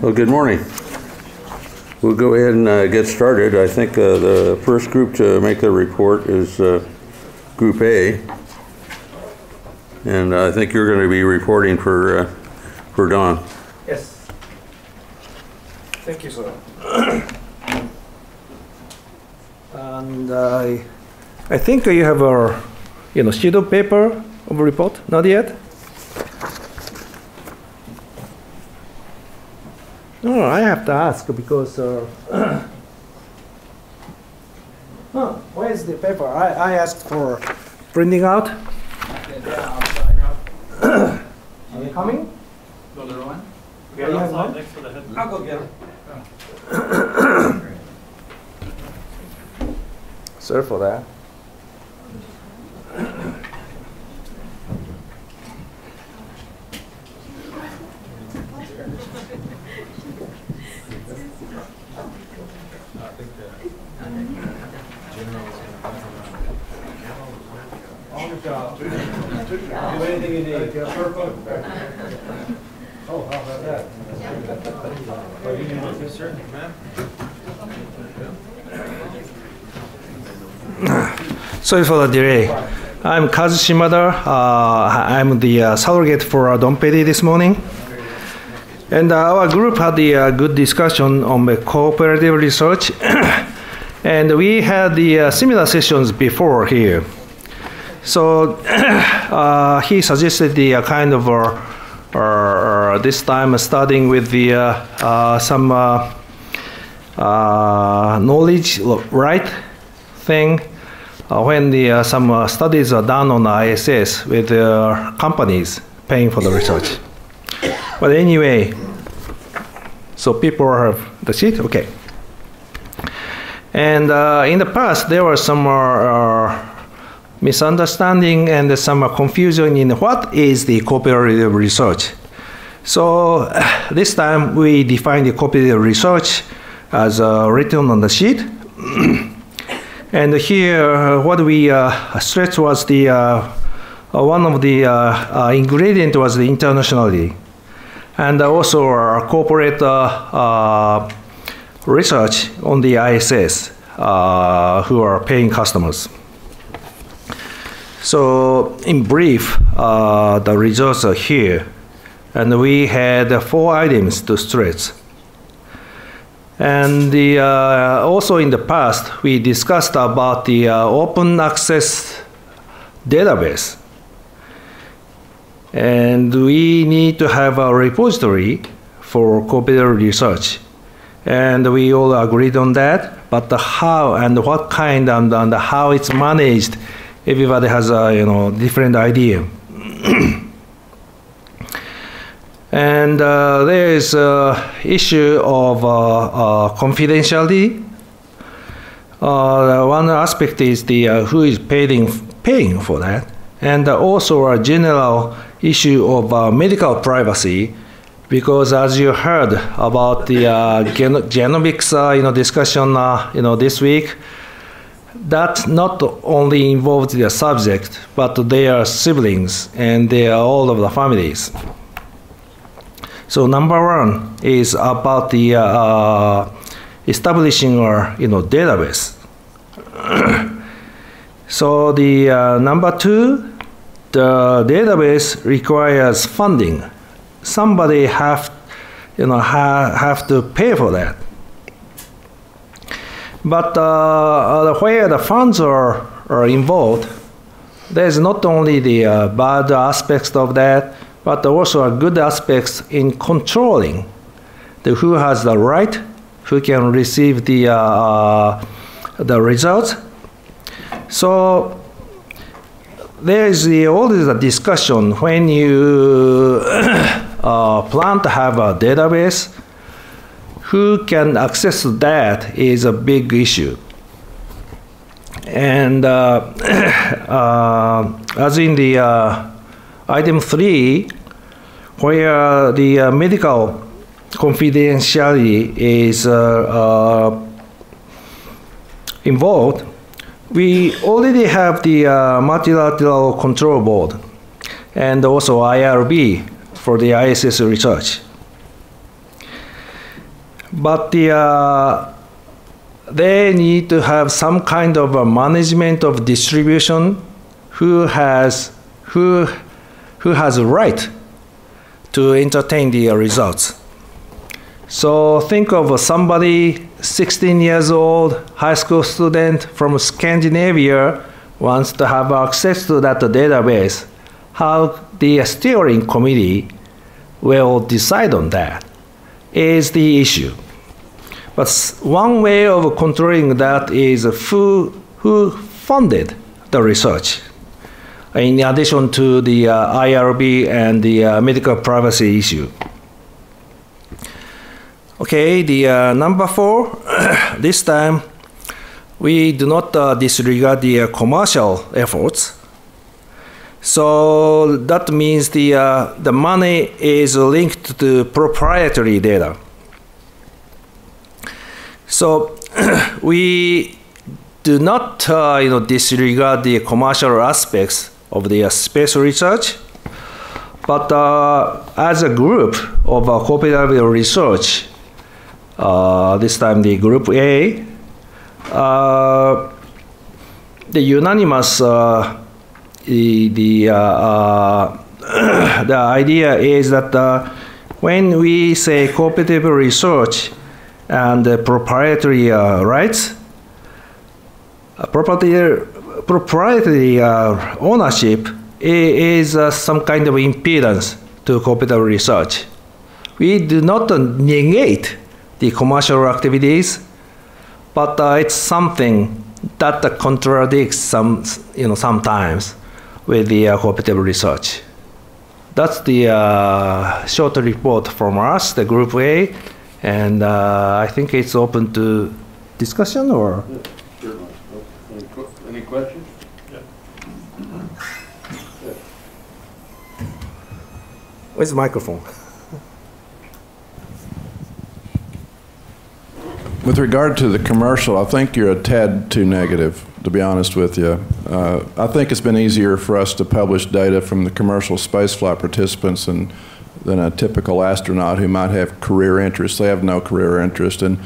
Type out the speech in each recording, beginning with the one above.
Well, good morning. We'll go ahead and get started. I think the first group to make the report is Group A. And I think you're going to be reporting for Don. Yes. Thank you, sir. And I think you have a sheet of paper of report. Not yet. No, I have to ask because where's the paper? I asked for printing out. Are you coming? Go to the one? Yeah, you have one? Next to the head. I'll go get it. Sorry for that. Do anything you need. Oh, how about that? Sorry for the delay. I'm Kazu Shimada. I'm the surrogate for Don Pedi this morning. And our group had a good discussion on the cooperative research. And we had the similar sessions before here. So he suggested the kind of this time starting with the some knowledge right thing when the some studies are done on the ISS with companies paying for the research. But anyway, so people have the sheet, okay. And in the past there were some misunderstanding and some confusion in what is the cooperative research. So this time we define the cooperative research as written on the sheet. And here what we stressed was the one of the ingredient was the internationality. And also our corporate research on the ISS who are paying customers. So in brief, the results are here. And we had 4 items to stress. And also in the past, we discussed about the open access database. And we need to have a repository for cooperative research. And we all agreed on that, but the how and what kind and how it's managed, everybody has a different idea. And there is an issue of confidentiality. One aspect is the who is paying for that, and also a general issue of medical privacy, because as you heard about the genomics discussion this week, that not only involves the subject, but they are siblings and they are all of the families. So number 1 is about the establishing our database. So the number 2, the database requires funding. Somebody have to pay for that. But where the funds are involved, there's not only the bad aspects of that, but also good aspects in controlling who has the right, who can receive the results. So there is always a discussion when you plan to have a database. Who can access that is a big issue. And as in the item 3, where the medical confidentiality is involved, we already have the multilateral control board and also IRB for the ISS research. but they need to have some kind of a management of distribution who has a right to entertain the results. So think of somebody 16 years old, high school student from Scandinavia wants to have access to that database. How the steering committee will decide on that is the issue. But one way of controlling that is who funded the research, in addition to the IRB and the medical privacy issue. Okay, the number 4, this time we do not disregard the commercial efforts. So that means the money is linked to proprietary data. So we do not disregard the commercial aspects of the space research, but as a group of cooperative research, this time the group A, the unanimous the idea is that when we say cooperative research and proprietary rights, proprietary ownership is some kind of impedance to cooperative research. We do not negate the commercial activities, but it's something that contradicts sometimes with the cooperative research. That's the short report from us, the Group A, and I think it's open to discussion or? Yeah, certainly. Any questions? Yeah. Where's the microphone? With regard to the commercial, I think you're a tad too negative, to be honest with you. I think it's been easier for us to publish data from the commercial spaceflight participants than a typical astronaut who might have career interests. They have no career interest. And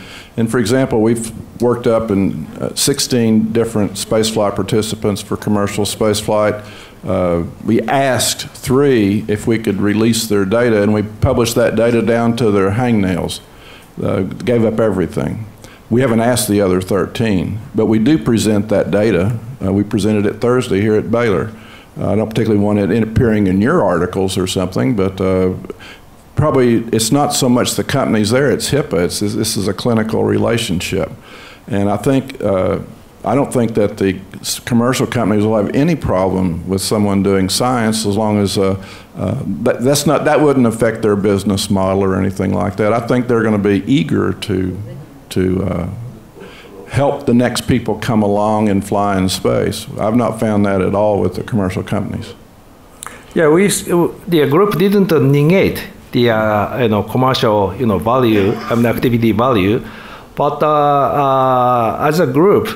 for example, we've worked up in 16 different spaceflight participants for commercial spaceflight. We asked 3 if we could release their data, and we published that data down to their hangnails. Gave up everything. We haven't asked the other 13, but we do present that data. We presented it Thursday here at Baylor. I don't particularly want it appearing in your articles or something, but probably it's not so much the companies there, it's HIPAA. This is a clinical relationship. And I think, I don't think that the commercial companies will have any problem with someone doing science as long as that wouldn't affect their business model or anything like that. I think they're going to be eager to help the next people come along and fly in space. I've not found that at all with the commercial companies. Yeah, the group didn't negate the commercial value, activity value, but as a group,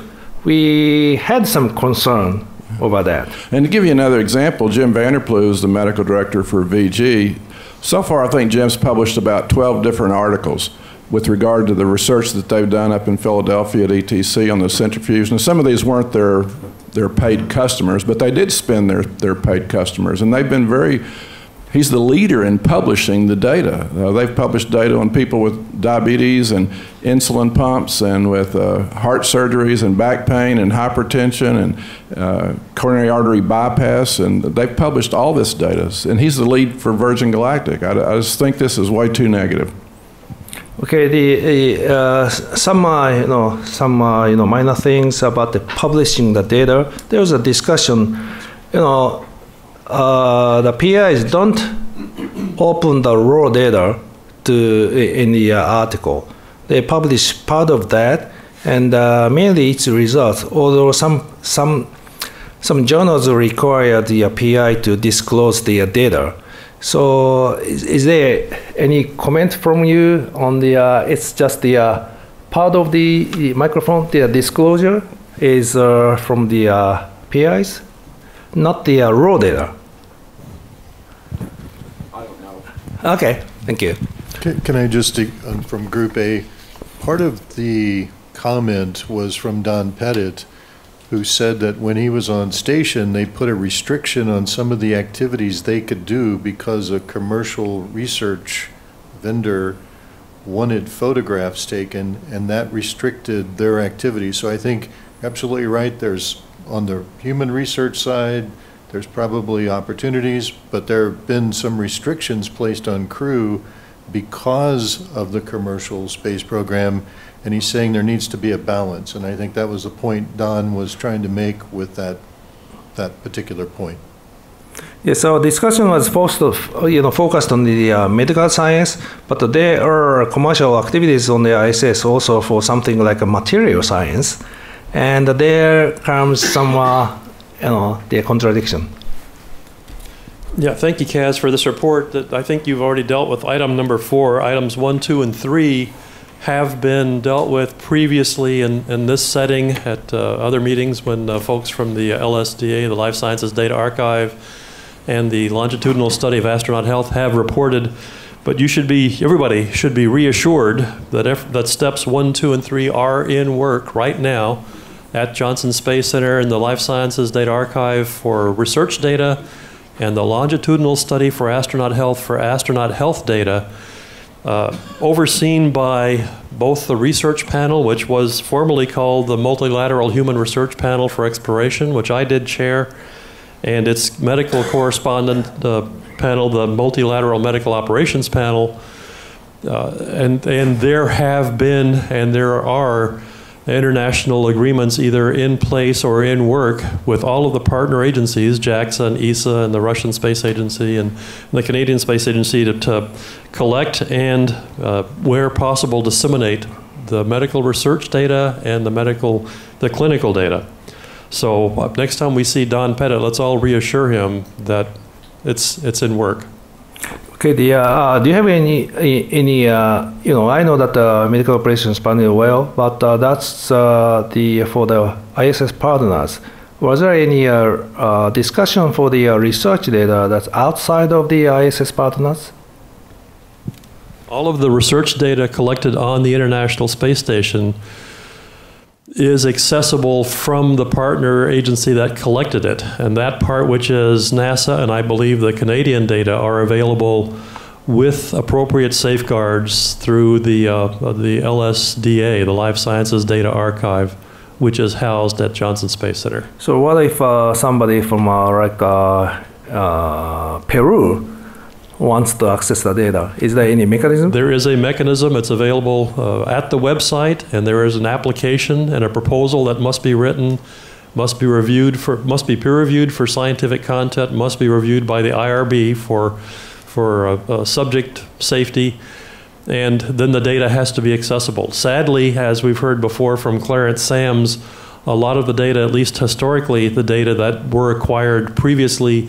we had some concern over that. And to give you another example, Jim Vanderploeg is the medical director for VG. So far, I think Jim's published about 12 different articles with regard to the research that they've done up in Philadelphia at ETC on the centrifuge. And some of these weren't their paid customers, but they did spend their paid customers. And they've been he's the leader in publishing the data. They've published data on people with diabetes and insulin pumps and with heart surgeries and back pain and hypertension and coronary artery bypass. And they've published all this data. And he's the lead for Virgin Galactic. I just think this is way too negative. Okay, some minor things about the publishing the data. There was a discussion, the PIs don't open the raw data in the article. They publish part of that, and mainly its results. Although some journals require the PI to disclose the data. So, is there any comment from you on the? It's just the part of the microphone. The disclosure is from the PIs, not the raw data. I don't know. Okay, thank you. Can I just, from Group A, Part of the comment was from Don Pettit, who said that when he was on station, they put a restriction on some of the activities they could do because a commercial research vendor wanted photographs taken, and that restricted their activity. So I think you're absolutely right. There's, on the human research side, there's probably opportunities, but there have been some restrictions placed on crew because of the commercial space program, and he's saying there needs to be a balance. And I think that was the point Don was trying to make with that particular point. Yes, our discussion was focused on the medical science, but there are commercial activities on the ISS also for something like a material science, and there comes some, the contradiction. Yeah, thank you, Kaz, for this report. That I think you've already dealt with item number 4. Items 1, 2, and 3 have been dealt with previously in this setting at other meetings when folks from the LSDA, the Life Sciences Data Archive, and the longitudinal study of astronaut health have reported. But you should be, everybody should be reassured that steps 1, 2, and 3 are in work right now at Johnson Space Center and the Life Sciences Data Archive for research data, and the longitudinal study for astronaut health data, overseen by both the research panel, which was formerly called the Multilateral Human Research Panel for Exploration, which I did chair, and its medical correspondent panel, the Multilateral Medical Operations Panel, and there have been and there are international agreements either in place or in work with all of the partner agencies, JAXA and ESA and the Russian Space Agency and the Canadian Space Agency to collect and, where possible, disseminate the medical research data and the clinical data. So next time we see Don Pettit, let's all reassure him that it's in work. Okay, do you have any I know that the medical operations panel well, but that's for the ISS partners. Was there any discussion for the research data that's outside of the ISS partners? All of the research data collected on the International Space Station is accessible from the partner agency that collected it. And that part, which is NASA and I believe the Canadian data, are available with appropriate safeguards through the LSDA, the Life Sciences Data Archive, which is housed at Johnson Space Center. So what if somebody from Peru wants to access the data? Is there any mechanism? There is a mechanism. It's available at the website, and there is an application and a proposal that must be written, must be peer-reviewed for scientific content, must be reviewed by the IRB for subject safety, and then the data has to be accessible. Sadly, as we've heard before from Clarence Sams, a lot of the data, at least historically, the data that were acquired previously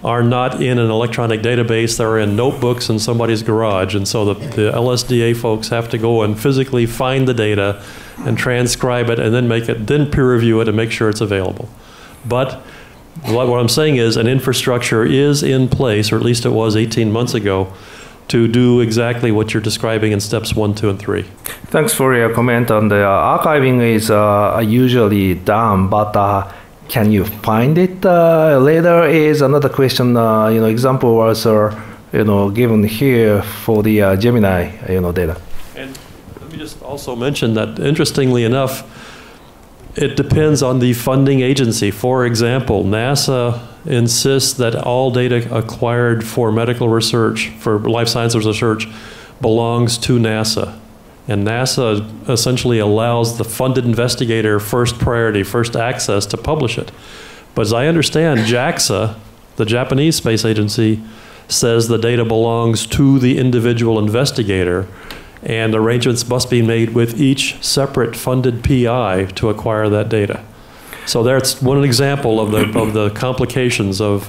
are not in an electronic database. They're in notebooks in somebody's garage. And so the LSDA folks have to go and physically find the data and transcribe it and then peer review it and make sure it's available. But what I'm saying is an infrastructure is in place, or at least it was 18 months ago, to do exactly what you're describing in steps 1, 2, and 3. Thanks for your comment on the archiving is usually done, but can you find it later is another question. Example was given here for the Gemini data. And let me just also mention that, interestingly enough, it depends on the funding agency. For example, NASA insists that all data acquired for medical research, for life sciences research, belongs to NASA. And NASA essentially allows the funded investigator first priority, first access to publish it. But as I understand, JAXA, the Japanese space agency, says the data belongs to the individual investigator, and arrangements must be made with each separate funded PI to acquire that data. So that's one example of the complications of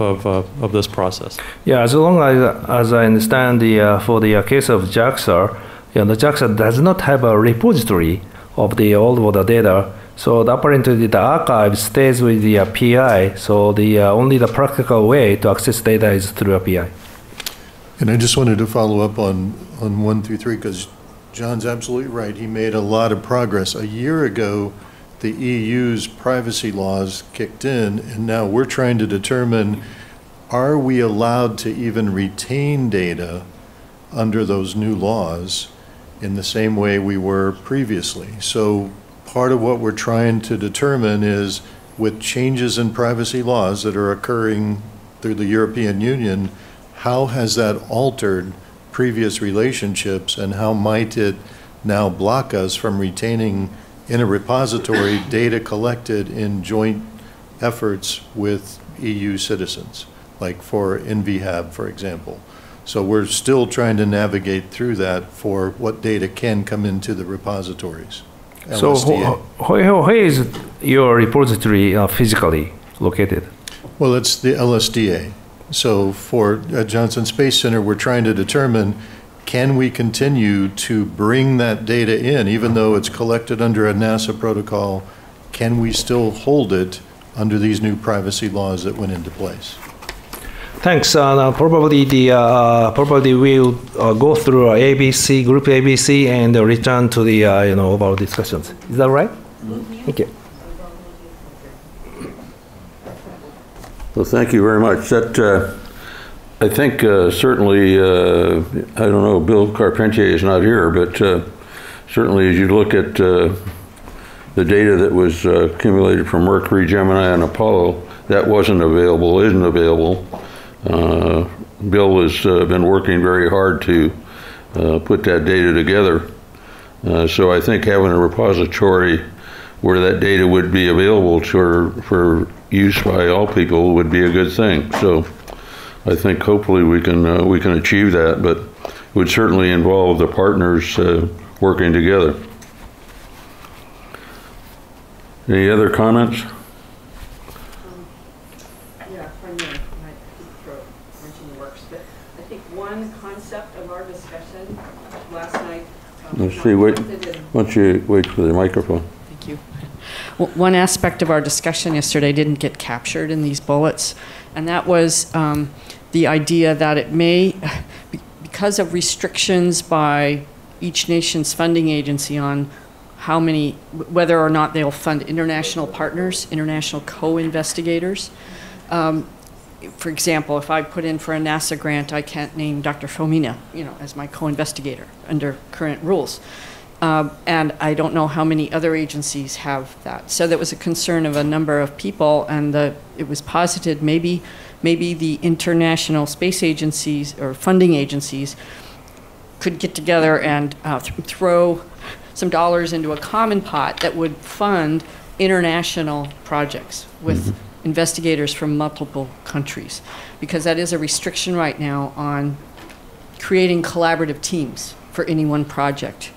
this process. Yeah, as long as I understand for the case of JAXA, the JAXA does not have a repository of all the data, so apparently the archive stays with the PI, so only the practical way to access data is through a PI. And I just wanted to follow up on 1 through 3, because John's absolutely right. He made a lot of progress. A year ago, the EU's privacy laws kicked in, and now we're trying to determine, are we allowed to even retain data under those new laws in the same way we were previously? So part of what we're trying to determine is, with changes in privacy laws that are occurring through the European Union, how has that altered previous relationships, and how might it now block us from retaining in a repository data collected in joint efforts with EU citizens, like for NVHAB, for example. So we're still trying to navigate through that for what data can come into the repositories. So where is your repository physically located? Well, it's the LSDA. So for Johnson Space Center, we're trying to determine, can we continue to bring that data in, even though it's collected under a NASA protocol? Can we still hold it under these new privacy laws that went into place? Thanks. Now probably we'll go through ABC, group ABC, and return to the overall discussions. Is that right? Mm-hmm. Thank you. Well, thank you very much. That I think certainly, I don't know, Bill Carpentier is not here, but certainly as you look at the data that was accumulated from Mercury, Gemini, and Apollo, that wasn't available, isn't available. Bill has been working very hard to put that data together. So I think having a repository where that data would be available for use by all people would be a good thing. So I think hopefully we can achieve that, but it would certainly involve the partners working together. Any other comments? Yeah, my throat wrenching the works, but I think one concept of our discussion last night. Let's see, wait, why don't you wait for the microphone? Thank you. Well, one aspect of our discussion yesterday didn't get captured in these bullets, and that was the idea that it may, because of restrictions by each nation's funding agency on how many, whether or not they'll fund international partners, international co-investigators. For example, if I put in for a NASA grant, I can't name Dr. Fomina, as my co-investigator under current rules. And I don't know how many other agencies have that. So that was a concern of a number of people, and it was posited maybe the international space agencies or funding agencies could get together and throw some dollars into a common pot that would fund international projects with investigators from multiple countries, because that is a restriction right now on creating collaborative teams for any one project.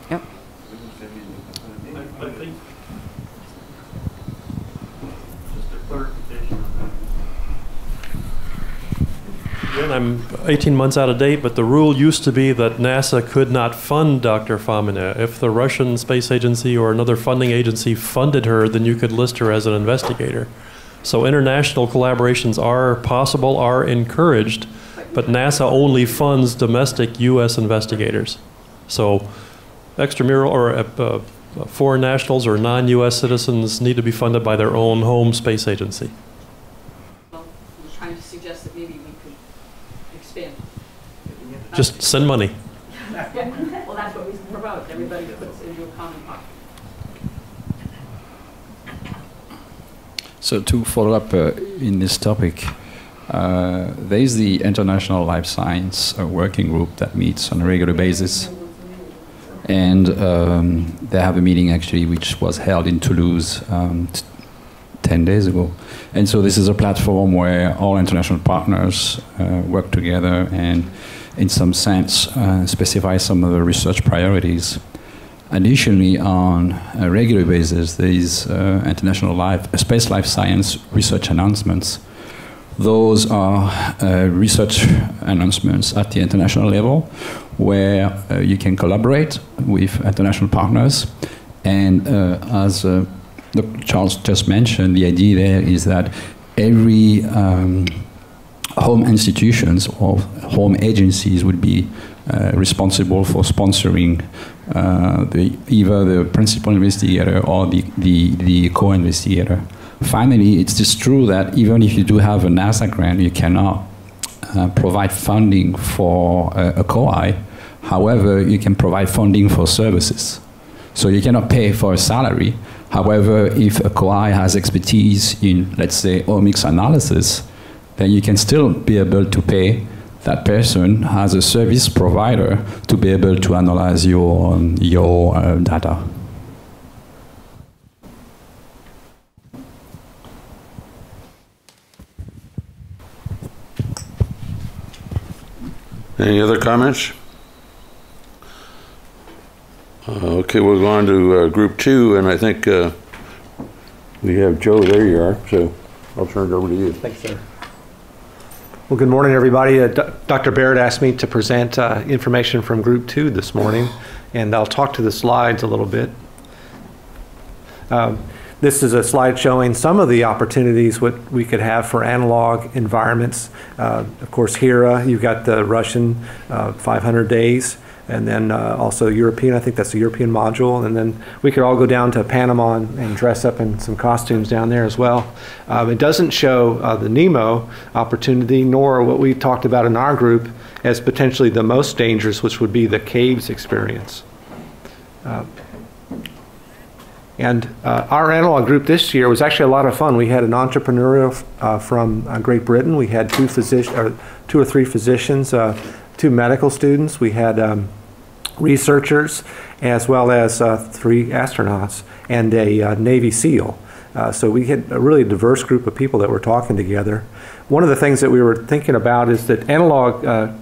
Yep. I think just a clarification on that. Again, I'm 18 months out of date, but the rule used to be that NASA could not fund Dr. Fomina. If the Russian Space Agency or another funding agency funded her, then you could list her as an investigator. So international collaborations are possible, are encouraged, but NASA only funds domestic U.S. investigators. So extramural or foreign nationals or non-U.S. citizens need to be funded by their own home space agency. Well, we're trying to suggest that maybe we could expand. Just send money. Well, that's what we promote. Everybody puts into a common pot. So to follow up in this topic, there is the International Life Science Working Group that meets on a regular basis. And they have a meeting actually which was held in Toulouse 10 days ago. And so this is a platform where all international partners work together and in some sense specify some of the research priorities. Additionally, on a regular basis, there is international space life science research announcements. Those are research announcements at the international level where you can collaborate with international partners. And as Dr. Charles just mentioned, the idea there is that every home institutions or home agencies would be responsible for sponsoring either the principal investigator or the co-investigator. Finally, it's just true that even if you do have a NASA grant, you cannot provide funding for a COI. However, you can provide funding for services. So you cannot pay for a salary. However, if a COI has expertise in, let's say, omics analysis, then you can still be able to pay that person as a service provider to be able to analyze your data. Any other comments? Okay, we'll go on to group 2, and I think we have Joe. There you are. So I'll turn it over to you. Thanks, sir. Well, good morning, everybody. Dr. Barrett asked me to present information from Group 2 this morning, and I'll talk to the slides a little bit. This is a slide showing some of the opportunities what we could have for analog environments. Of course, here you've got the Russian 500 days, and then also European. I think that's the European module. And then we could all go down to Panama and dress up in some costumes down there as well. It doesn't show the NEMO opportunity, nor what we talked about in our group as potentially the most dangerous, which would be the caves experience. And our analog group this year was actually a lot of fun. We had an entrepreneur from Great Britain. We had two or three physicians, 2 medical students. We had researchers, as well as 3 astronauts and a Navy SEAL. So we had a really diverse group of people that were talking together. One of the things that we were thinking about is that analog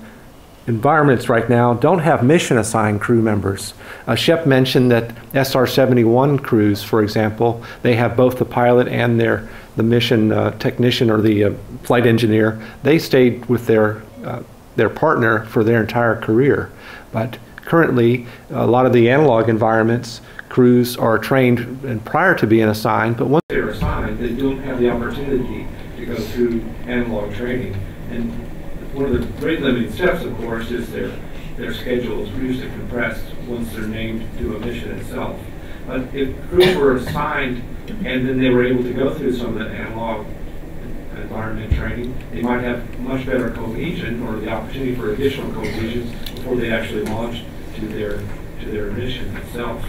environments right now don't have mission-assigned crew members. Shep mentioned that SR-71 crews, for example, they have both the pilot and the mission technician or the flight engineer. They stayed with their partner for their entire career. But currently, a lot of the analog environments, crews are trained and prior to being assigned, but once they're assigned, they don't have the opportunity to go through analog training. And one of the great limiting steps, of course, is their schedule is usually compressed once they're named to a mission itself. But if crews were assigned and then they were able to go through some of the analog environment training, they might have much better cohesion or the opportunity for additional cohesion before they actually launch to their mission itself.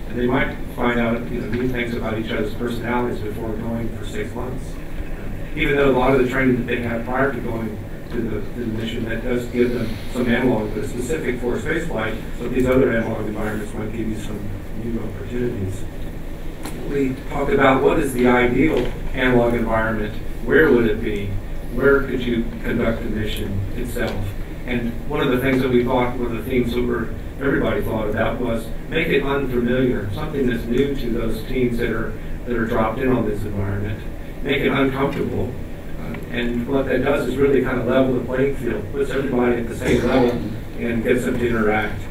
And they might find out new things about each other's personalities before going for 6 months. Even though a lot of the training that they have prior to going to the mission, that does give them some analog that is specific for spaceflight, but these other analog environments might give you some new opportunities. We talked about what is the ideal analog environment, where would it be, where could you conduct the mission itself. And one of the things that we thought, one of the themes that everybody thought about was make it unfamiliar, something that's new to those teams that are dropped in on this environment. Make it uncomfortable. And what that does is really kind of level the playing field, puts everybody at the same level and gets them to interact.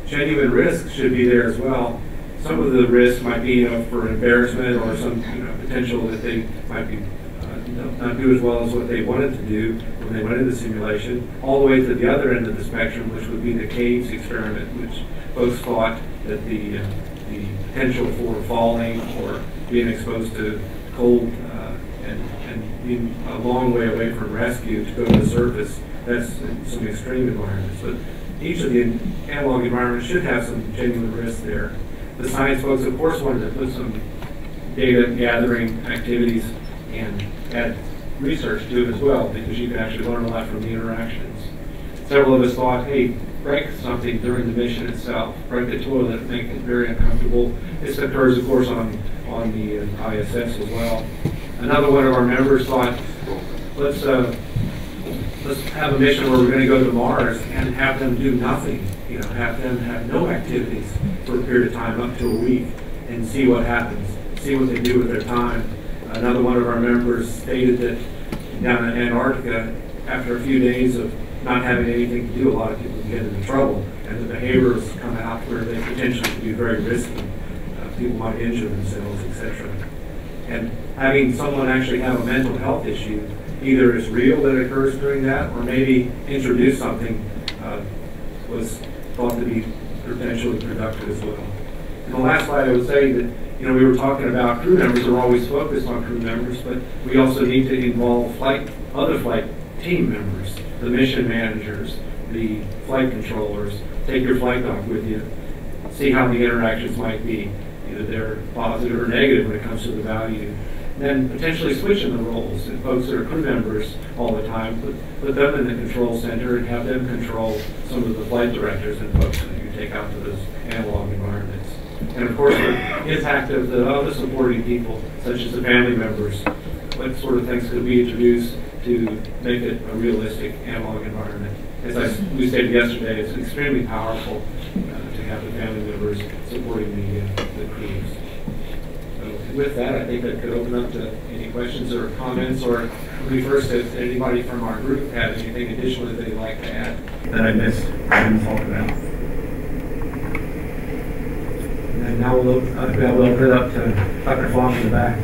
Genuine risk should be there as well. Some of the risk might be for embarrassment or some potential that they might be not do as well as what they wanted to do when they went into the simulation, all the way to the other end of the spectrum, which would be the caves experiment, which folks thought that the potential for falling or being exposed to cold and being a long way away from rescue to go to the surface, that's some extreme environments. But each of the analog environments should have some genuine risk there. The science folks, of course, wanted to put some data gathering activities and add research to it as well, because you can actually learn a lot from the interactions. Several of us thought, hey, break something during the mission itself, break the toilet, make it very uncomfortable. This occurs, of course, on the ISS as well. Another one of our members thought, let's have a mission where we're going to go to Mars and have them do nothing, have them have no activities for a period of time, up to a week, and see what happens, see what they do with their time. Another one of our members stated that down in Antarctica, after a few days of not having anything to do, a lot of people get into trouble, and the behaviors come out where they potentially can be very risky. People might injure themselves, etc. And having someone actually have a mental health issue either is real that occurs during that, or maybe introduce something was thought to be potentially productive as well. And the last slide, I would say that, we were talking about crew members are always focused on crew members, but we also need to involve other flight team members, the mission managers, the flight controllers. Take your flight doc with you, see how the interactions might be, either they're positive or negative when it comes to the value. Then potentially switching the roles, and folks that are crew members all the time, put them in the control center and have them control some of the flight directors and folks that you take out to those analog environments. And of course, the impact of the other supporting people, such as the family members. What sort of things could we introduce to make it a realistic analog environment? As we stated yesterday, it's extremely powerful to have the family members supporting the crews. So with that, I think I could open up to any questions or comments, or maybe first, if anybody from our group has anything additional that they'd like to add that I missed and talk about. And now we'll open it up to Dr. Fong in the back.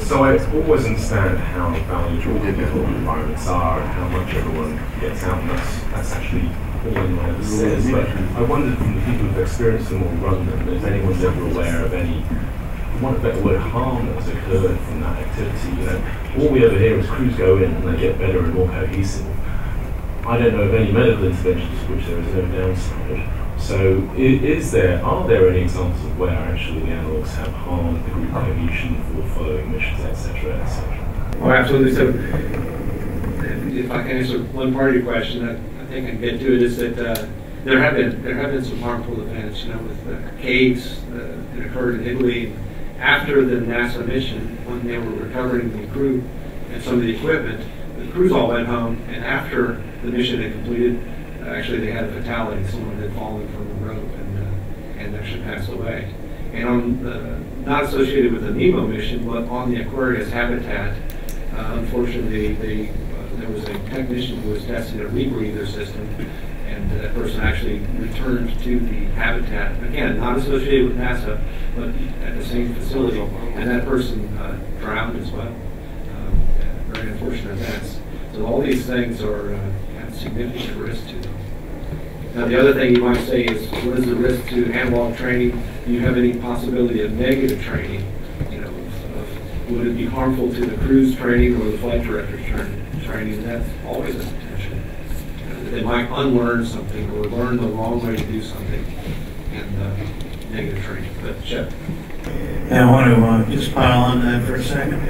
So I always understand how valuable biomedical environments are and how much everyone gets out, and that's actually all anyone ever says. But I wondered from the people who've experienced them or run them, if anyone's ever aware of any, for want of a better word, harm that has occurred from that activity. All we ever hear is crews go in and they get better and more cohesive. I don't know of any medical interventions for which there is no downside. So are there any examples of where actually the analogs have harmed the group cohesion for following missions, etc., etc.? Oh, absolutely. So if I can answer one part of your question, I think I can get to it, is that there have been some harmful events, with caves that occurred in Italy after the NASA mission, when they were recovering the crew and some of the equipment. The crews all went home, and after the mission had completed, actually they had a fatality. Someone had fallen from the rope and actually passed away. And on not associated with the Nemo mission, but on the Aquarius habitat, unfortunately, there was a technician who was testing a rebreather system, and that person actually returned to the habitat. Again, not associated with NASA, but at the same facility, and that person drowned as well. Very unfortunate events. So all these things have significant risk to them. Now, the other thing you might say is, what is the risk to analog training? Do you have any possibility of negative training? Would it be harmful to the crew's training or the flight director's training? That's always a potential. They might unlearn something or learn the wrong way to do something, and negative training. But Shep. Yeah, I want to just pile on that for a second.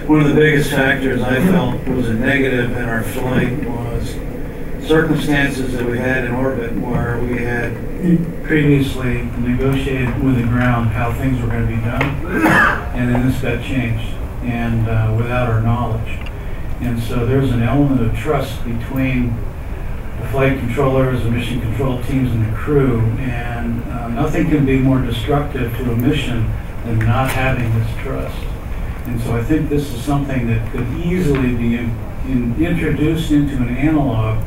One of the biggest factors I felt was a negative in our flight was circumstances that we had in orbit where we had previously negotiated with the ground how things were going to be done, and then this got changed, and without our knowledge. And so there's an element of trust between the flight controllers, the mission control teams, and the crew, and nothing can be more destructive to a mission than not having this trust. And so I think this is something that could easily be introduced into an analog,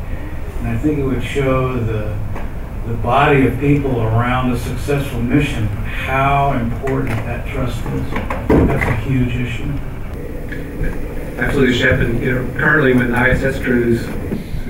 and I think it would show the body of people around a successful mission how important that trust is. That's a huge issue. Absolutely, Shep. And currently when ISS crews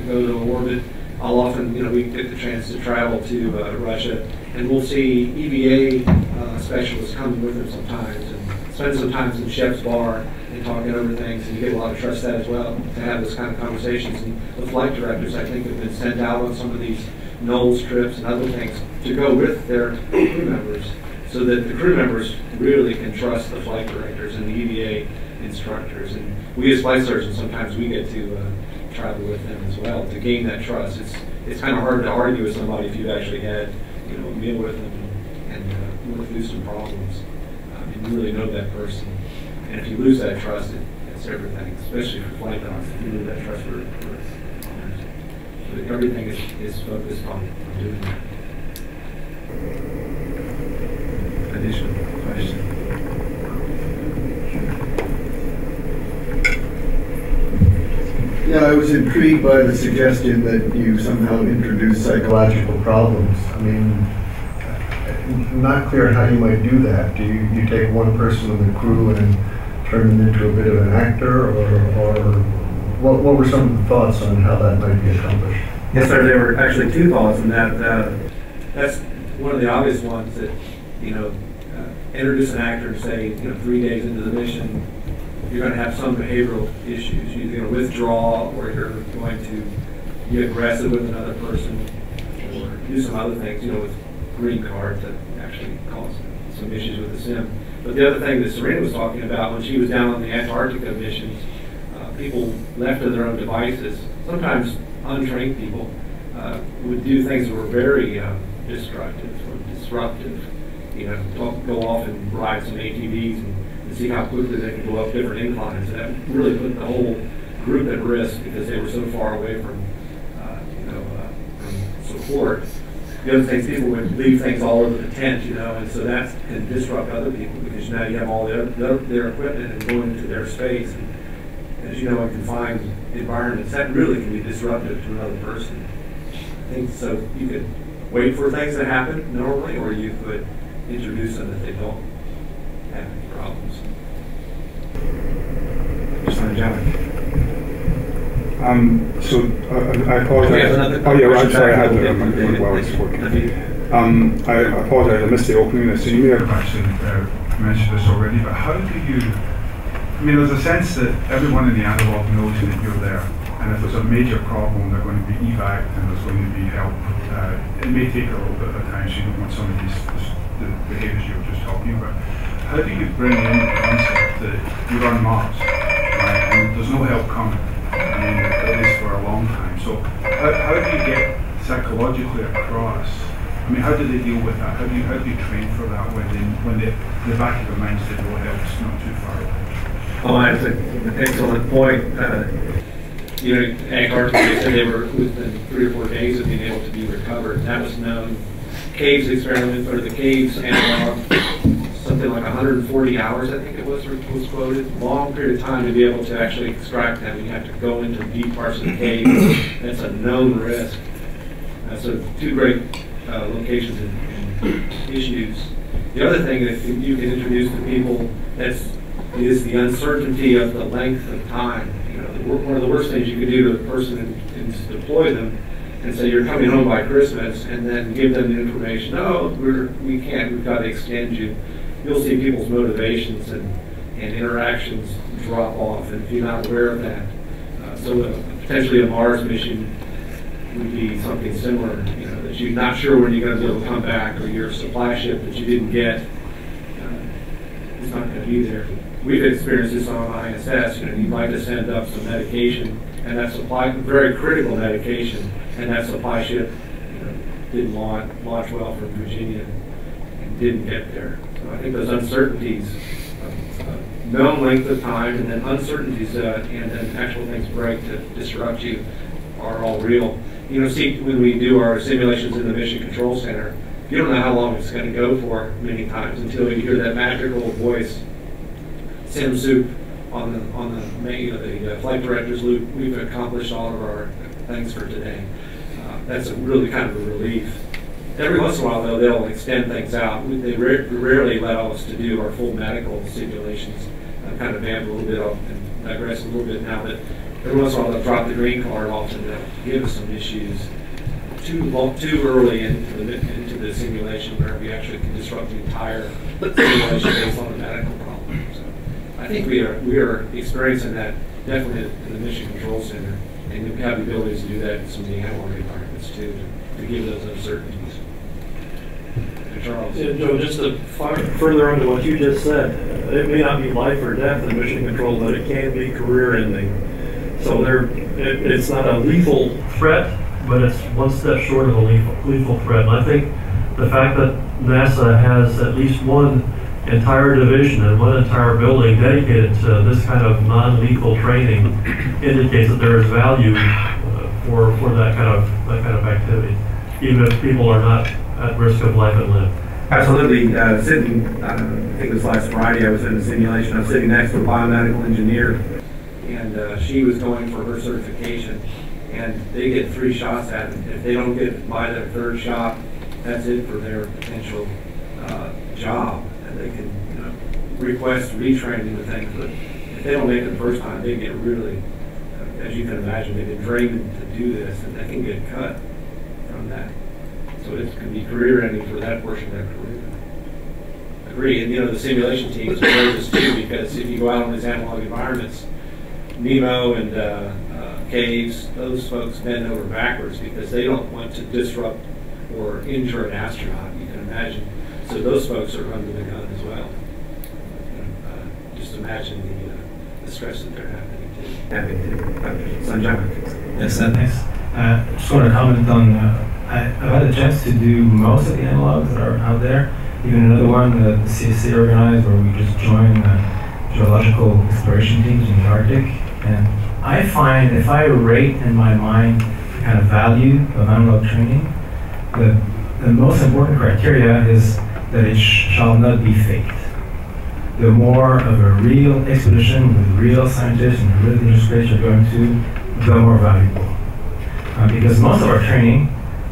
go to orbit, I'll often, we get the chance to travel to Russia, and we'll see EVA specialists coming with them sometimes, and spend some time in Shep's bar and talking over things, and you get a lot of trust that as well, to have this kind of conversations. And the flight directors, I think, have been sent out on some of these NOLS trips and other things to go with their crew members, so that the crew members really can trust the flight directors and the EVA instructors. And we as flight surgeons, sometimes we get to travel with them as well to gain that trust. It's kind of hard to argue with somebody if you've actually had a meal with them and work through some problems. And you really know that person. And if you lose that trust, it's everything, especially for flight docs. If you lose that trust for everything is focused on doing that. Additional question? Yeah, I was intrigued by the suggestion that you somehow introduce psychological problems. I mean, not clear how you might do that. Do you take one person in the crew and turn them into a bit of an actor, or what were some of the thoughts on how that might be accomplished? Yes, sir. There were actually two thoughts on that. That's one of the obvious ones that, introduce an actor and say, 3 days into the mission, you're going to have some behavioral issues. You're going to withdraw, or you're going to be aggressive with another person, or do some other things, with green cards that actually cause some issues with the sim. But the other thing that Serena was talking about, when she was down on the Antarctica missions, people left to their own devices, sometimes untrained people, would do things that were very destructive or disruptive. Go off and ride some ATVs and see how quickly they can go up different inclines. And that really put the whole group at risk because they were so far away from support. The other things, people would leave things all over the tent, and so that can disrupt other people because now you have all their equipment and going into their space. And as you know, in confined environments, that really can be disruptive to another person. I think so. You could wait for things to happen normally, or you could introduce them if they don't have any problems. Just on So I apologize. I'm sorry, I had to while I was working. I apologize, I missed the opening. So you may have actually mentioned this already, but how do you, there's a sense that everyone in the analog knows that you're there, and if there's a major problem, they're going to be evac'd and there's going to be help. It may take a little bit of time, so you don't want some of the behaviours you were just talking about. How do you bring in the concept that you're on Mars, right, and there's no help coming? At least for a long time. So how do you get psychologically across? How do they deal with that? How do you train for that when the back of their mind says, "Oh, help's not too far away"? Oh, that's an excellent point. Antarctica, they said they were within 3 or 4 days of being able to be recovered. That was known. Caves experiment, or the caves analog, something like 140 hours, I think it was quoted. Long period of time to be able to actually extract them. You have to go into deep parts of the cave. That's a known risk. So 2 great locations and issues. The other thing that you can introduce to people is the uncertainty of the length of time. One of the worst things you could do to a person is deploy them and say, "You're coming home by Christmas," and then give them the information, "No, we can't, we've got to extend you." You'll see people's motivations and interactions drop off, and if you're not aware of that. So potentially a Mars mission would be something similar, that you're not sure when you're going to be able to come back, or your supply ship that you didn't get is not going to be there. We've experienced this on ISS. You'd like to send up some medication, and that supply, very critical medication, and that supply ship didn't launch well from Virginia and didn't get there. So I think those uncertainties, known length of time, and then uncertainties, and then actual things break to disrupt you, are all real. See, when we do our simulations in the Mission Control Center, you don't know how long it's going to go for many times until you hear that magical voice, Sim Soup, on the flight director's loop. We've accomplished all of our things for today. That's really kind of a relief. Every once in a while, though, they'll extend things out. They rarely allow us to do our full medical simulations. I'm kind of vamp a little bit off and digress a little bit now, but every once in a while they'll drop the green card off and they'll give us some issues too early into the simulation where we actually can disrupt the entire simulation based on a medical problem. So I think we are experiencing that definitely in the Mission Control Center, and we have the ability to do that in some of the analog environments too, to give those uncertainties. Charles. Yeah, Joe, just to further on to what you just said, it may not be life or death in mission control, but it can be career-ending. So it's not a lethal threat, but it's one step short of a lethal threat. And I think the fact that NASA has at least one entire division and one entire building dedicated to this kind of non-lethal training indicates that there is value for that kind of activity, even if people are not at risk of life and limb. Absolutely. Sitting, I think it was last Friday, I was in a simulation. I was sitting next to a biomedical engineer, and she was going for her certification, and they get 3 shots at it. If they don't get by their 3rd shot, that's it for their potential job, and they can, you know, request retraining and things. But if they don't make it the first time, they get really, as you can imagine, they've been trained to do this, and they can get cut from that. So it can be career-ending for that portion of their career. Agree, and you know the simulation teams are this too, because if you go out on these analog environments, Nemo and Caves, those folks bend over backwards because they don't want to disrupt or injure an astronaut, you can imagine. So those folks are under the gun as well. Just imagine the stress that they're having too. Yes, thanks. Just want to comment on, I've had a chance to do most of the analogs that are out there. Even another one that the CSC organized where we just joined geological exploration teams in the Arctic. And I find if I rate in my mind the kind of value of analog training, the most important criteria is that it shall not be faked. The more of a real expedition with real scientists and real dangerous place you're going to, the more valuable. Because most of our training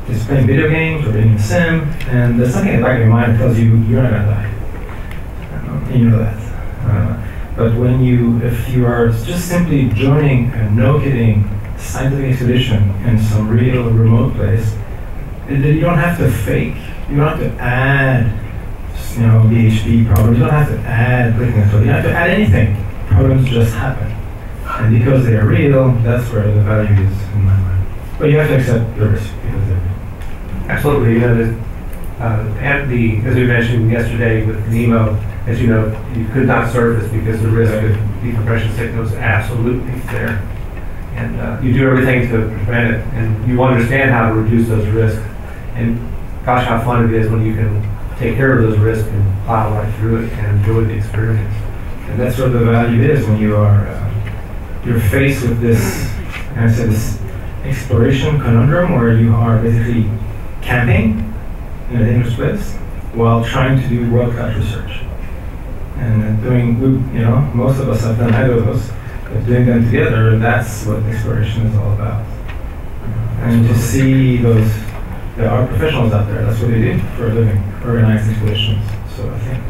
is playing video games or being in a sim, and there's something in the back of your mind that tells you you're not going to die. And you know that. But if you are just simply joining a no-kidding scientific expedition in some real remote place, you don't have to fake. You don't have to add, BHP problems. You don't have to add breaking and you don't have to add anything. Problems just happen. And because they are real, that's where the value is in my mind. But you have to accept the risk because they're real. Absolutely. As we mentioned yesterday with Nemo, as you know, you could not surface because the risk of decompression sickness was absolutely there. And you do everything to prevent it, and you understand how to reduce those risks. And gosh, how fun it is when you can take care of those risks and plow right through it and enjoy the experience. And that's what the value is when you are you're faced with this, and I said this exploration conundrum where you are basically camping in a dangerous place while trying to do world-class research. And most of us have done either of those, but doing them together, that's what exploration is all about. And to see there are professionals out there, that's what they do for a living, organized expeditions. So I think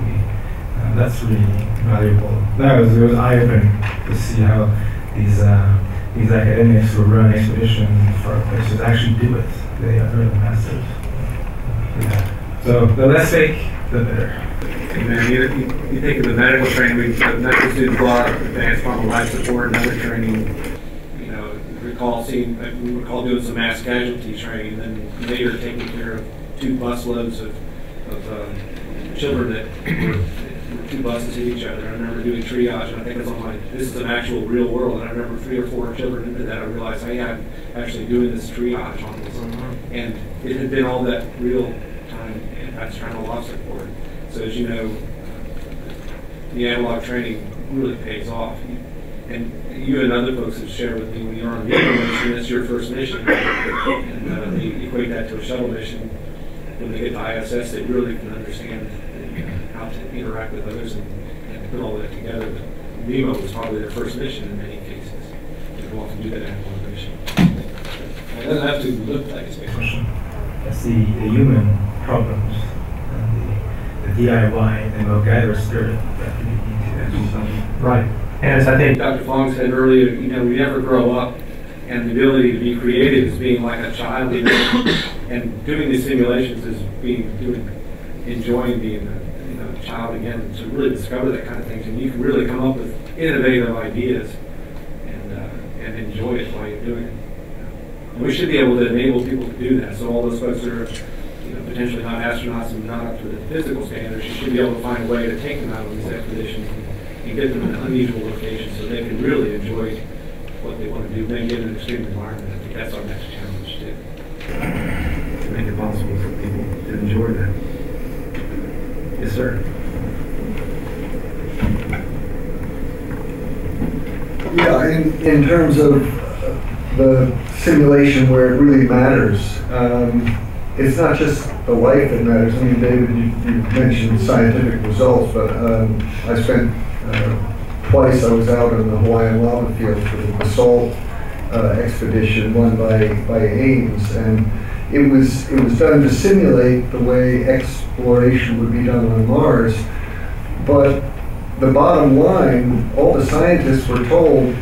that's really valuable. It was eye-opening to see how these academics who run expeditions in far places actually do it. They are the masters. So the less fake, the better. You think of the medical training, medical students go out advanced pharma life support and other training. We recall doing some mass casualty training, and then later taking care of 2 busloads of children that were 2 buses hit each other. I remember doing triage, and I think this is an actual real world, and I remember 3 or 4 children into that. I realized I am actually doing this triage on this. And it had been all that real time external law support. So as you know, the analog training really pays off. And you and other folks have shared with me when you're on a mission, it's your first mission. And they equate that to a shuttle mission. When they get to ISS, they really can understand how to interact with others and put all that together. But Nemo was probably their first mission in many cases to go off and do that analog mission. It doesn't have to look like a space mission. That's the human problems, and the DIY, the MacGyver spirit that we need to do something. Right. And as I think Dr. Fong said earlier, we never grow up, and the ability to be creative is being like a child, and doing these simulations is enjoying being a child again, to really discover that kind of things, and you can really come up with innovative ideas and enjoy it while you're doing it. And we should be able to enable people to do that. So all those folks that are potentially not astronauts and not up to the physical standards, you should be able to find a way to take them out on these expeditions and get them in unusual locations so they can really enjoy what they want to do, then get in an extreme environment. I think that's our next challenge too. To make it possible for people to enjoy that. Yes, sir. Yeah, in terms of the simulation where it really matters, it's not just the life that matters. I mean, David, you mentioned scientific results, but I spent twice I was out in the Hawaiian lava field for the basalt expedition run by Ames, and it was done to simulate the way exploration would be done on Mars. But the bottom line, all the scientists were told,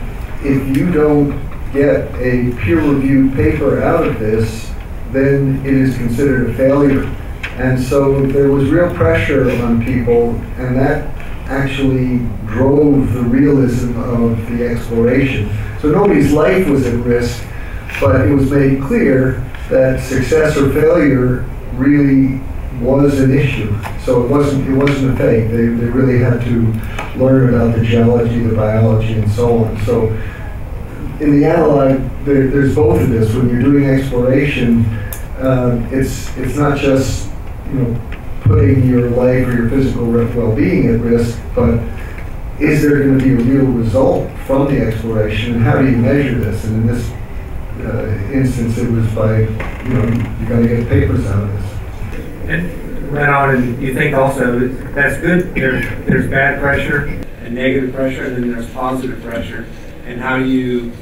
if you don't get a peer-reviewed paper out of this, then it is considered a failure. And so there was real pressure on people, and that actually drove the realism of the exploration. So nobody's life was at risk, but it was made clear that success or failure really was an issue. So it wasn't a fake. They really had to learn about the geology, the biology, and so on. So in the analog, there's both of this. When you're doing exploration, it's not just putting your life or your physical well-being at risk, but is there going to be a real result from the exploration, and how do you measure this? And in this instance, it was by, you got to get papers out of this. And right on, and you think also that's good. There's bad pressure and negative pressure, and then there's positive pressure. And how do you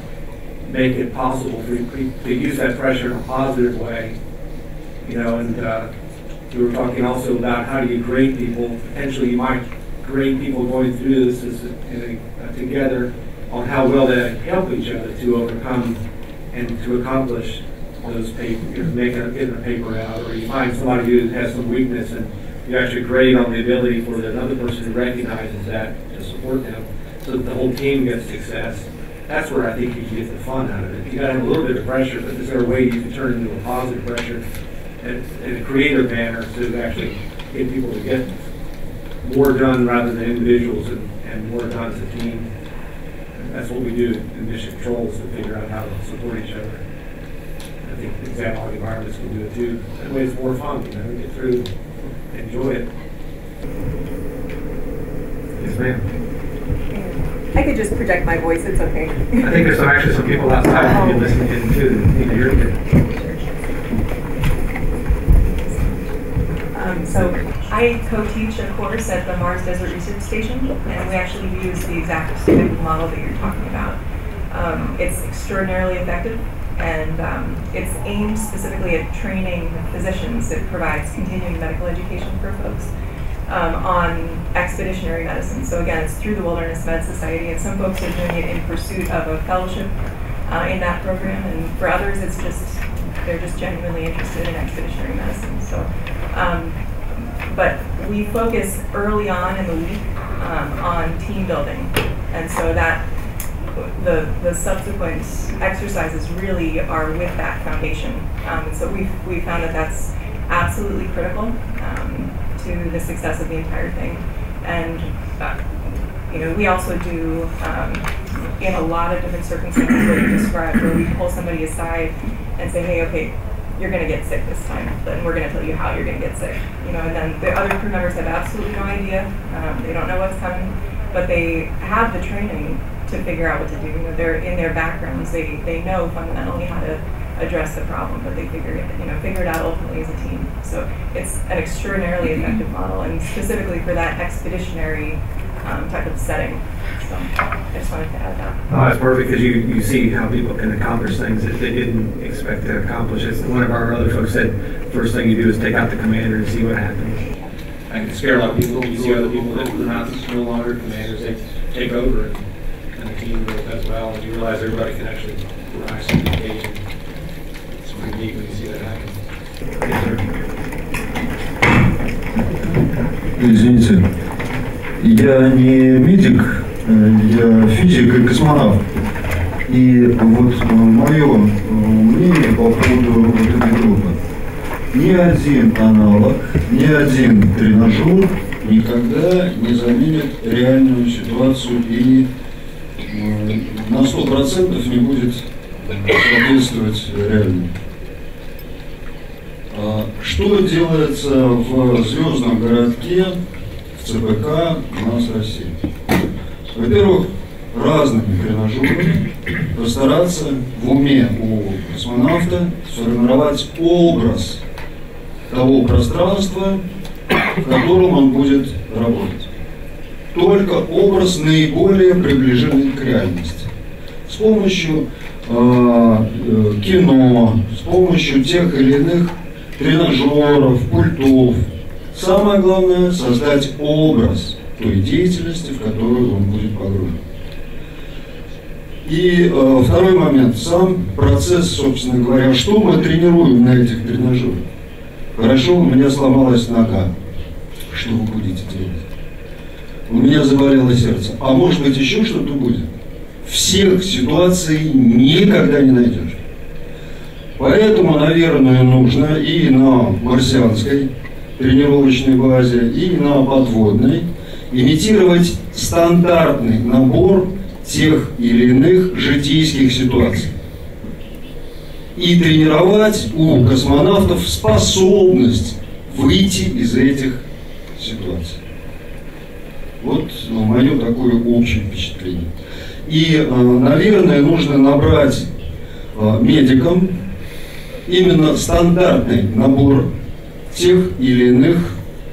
make it possible to use that pressure in a positive way? And you were talking also about how do you grade people. Potentially, you might grade people going through this together on how well they help each other to overcome and to accomplish those papers, getting a paper out, or you find somebody who has some weakness and you actually grade on the ability for another person who recognizes that to support them, so that the whole team gets success. That's where I think you can get the fun out of it. You got to have a little bit of pressure, but is there a way you can turn it into a positive pressure in a creative manner to actually get people to get more done rather than individuals and more done as a team? And that's what we do in mission controls, to figure out how to support each other. I think example environments can do it too. That way it's more fun, get through, enjoy it. Yes, ma'am. I could just project my voice, it's okay. I think there's actually some people outside who can listen in too that need to hear it. So I co-teach a course at the Mars Desert Research Station, and we actually use the exact type of model that you're talking about. It's extraordinarily effective, and it's aimed specifically at training physicians. It provides continuing medical education for folks on expeditionary medicine. So again, it's through the Wilderness Med Society, and some folks are doing it in pursuit of a fellowship in that program, and for others it's just, they're just genuinely interested in expeditionary medicine. So, but we focus early on in the week on team building, and so that the subsequent exercises really are with that foundation. And so we found that that's absolutely critical to the success of the entire thing. And we also do in a lot of different circumstances what you described, where we pull somebody aside and say, hey, okay, you're going to get sick this time, then we're going to tell you how you're going to get sick. And then the other crew members have absolutely no idea. They don't know what's coming, but they have the training to figure out what to do. They're in their backgrounds. They know fundamentally how to address the problem, but they figure it out ultimately as a team. So it's an extraordinarily effective model, and specifically for that expeditionary type of setting. So I just wanted to add that. Oh, that's perfect, because you see how people can accomplish things that they didn't expect to accomplish. As one of our other folks said, first thing you do is take out the commander and see what happens. I can scare a lot of people. You see other people that are no longer commanders, they take over, and the team does well, and you realize everybody can actually rise to the occasion. It's pretty neat when you see that happen. Yes, sir. Извините, я не медик, я физик и космонавт. И вот мое мнение по поводу вот этой группы. Ни один аналог, ни один тренажер никогда не заменит реальную ситуацию и на 100% не будет соответствовать реальному. Что делается в звездном городке, в ЦПК у нас в России? Во-первых, разными тренажерами постараться в уме у космонавта сформировать образ того пространства, в котором он будет работать. Только образ наиболее приближенный к реальности. С помощью кино, с помощью тех или иных тренажеров, пультов. Самое главное – создать образ той деятельности, в которую он будет погружен. И второй момент – сам процесс, собственно говоря, что мы тренируем на этих тренажерах. Хорошо, у меня сломалась нога. Что вы будете делать? У меня заболело сердце. А может быть еще что-то будет? Всех ситуаций никогда не найдешь. Поэтому, наверное, нужно и на марсианской тренировочной базе, и на подводной имитировать стандартный набор тех или иных житейских ситуаций. И тренировать у космонавтов способность выйти из этих ситуаций. Вот мое такое общее впечатление. И, наверное, нужно набрать медикам именно стандартный набор тех или иных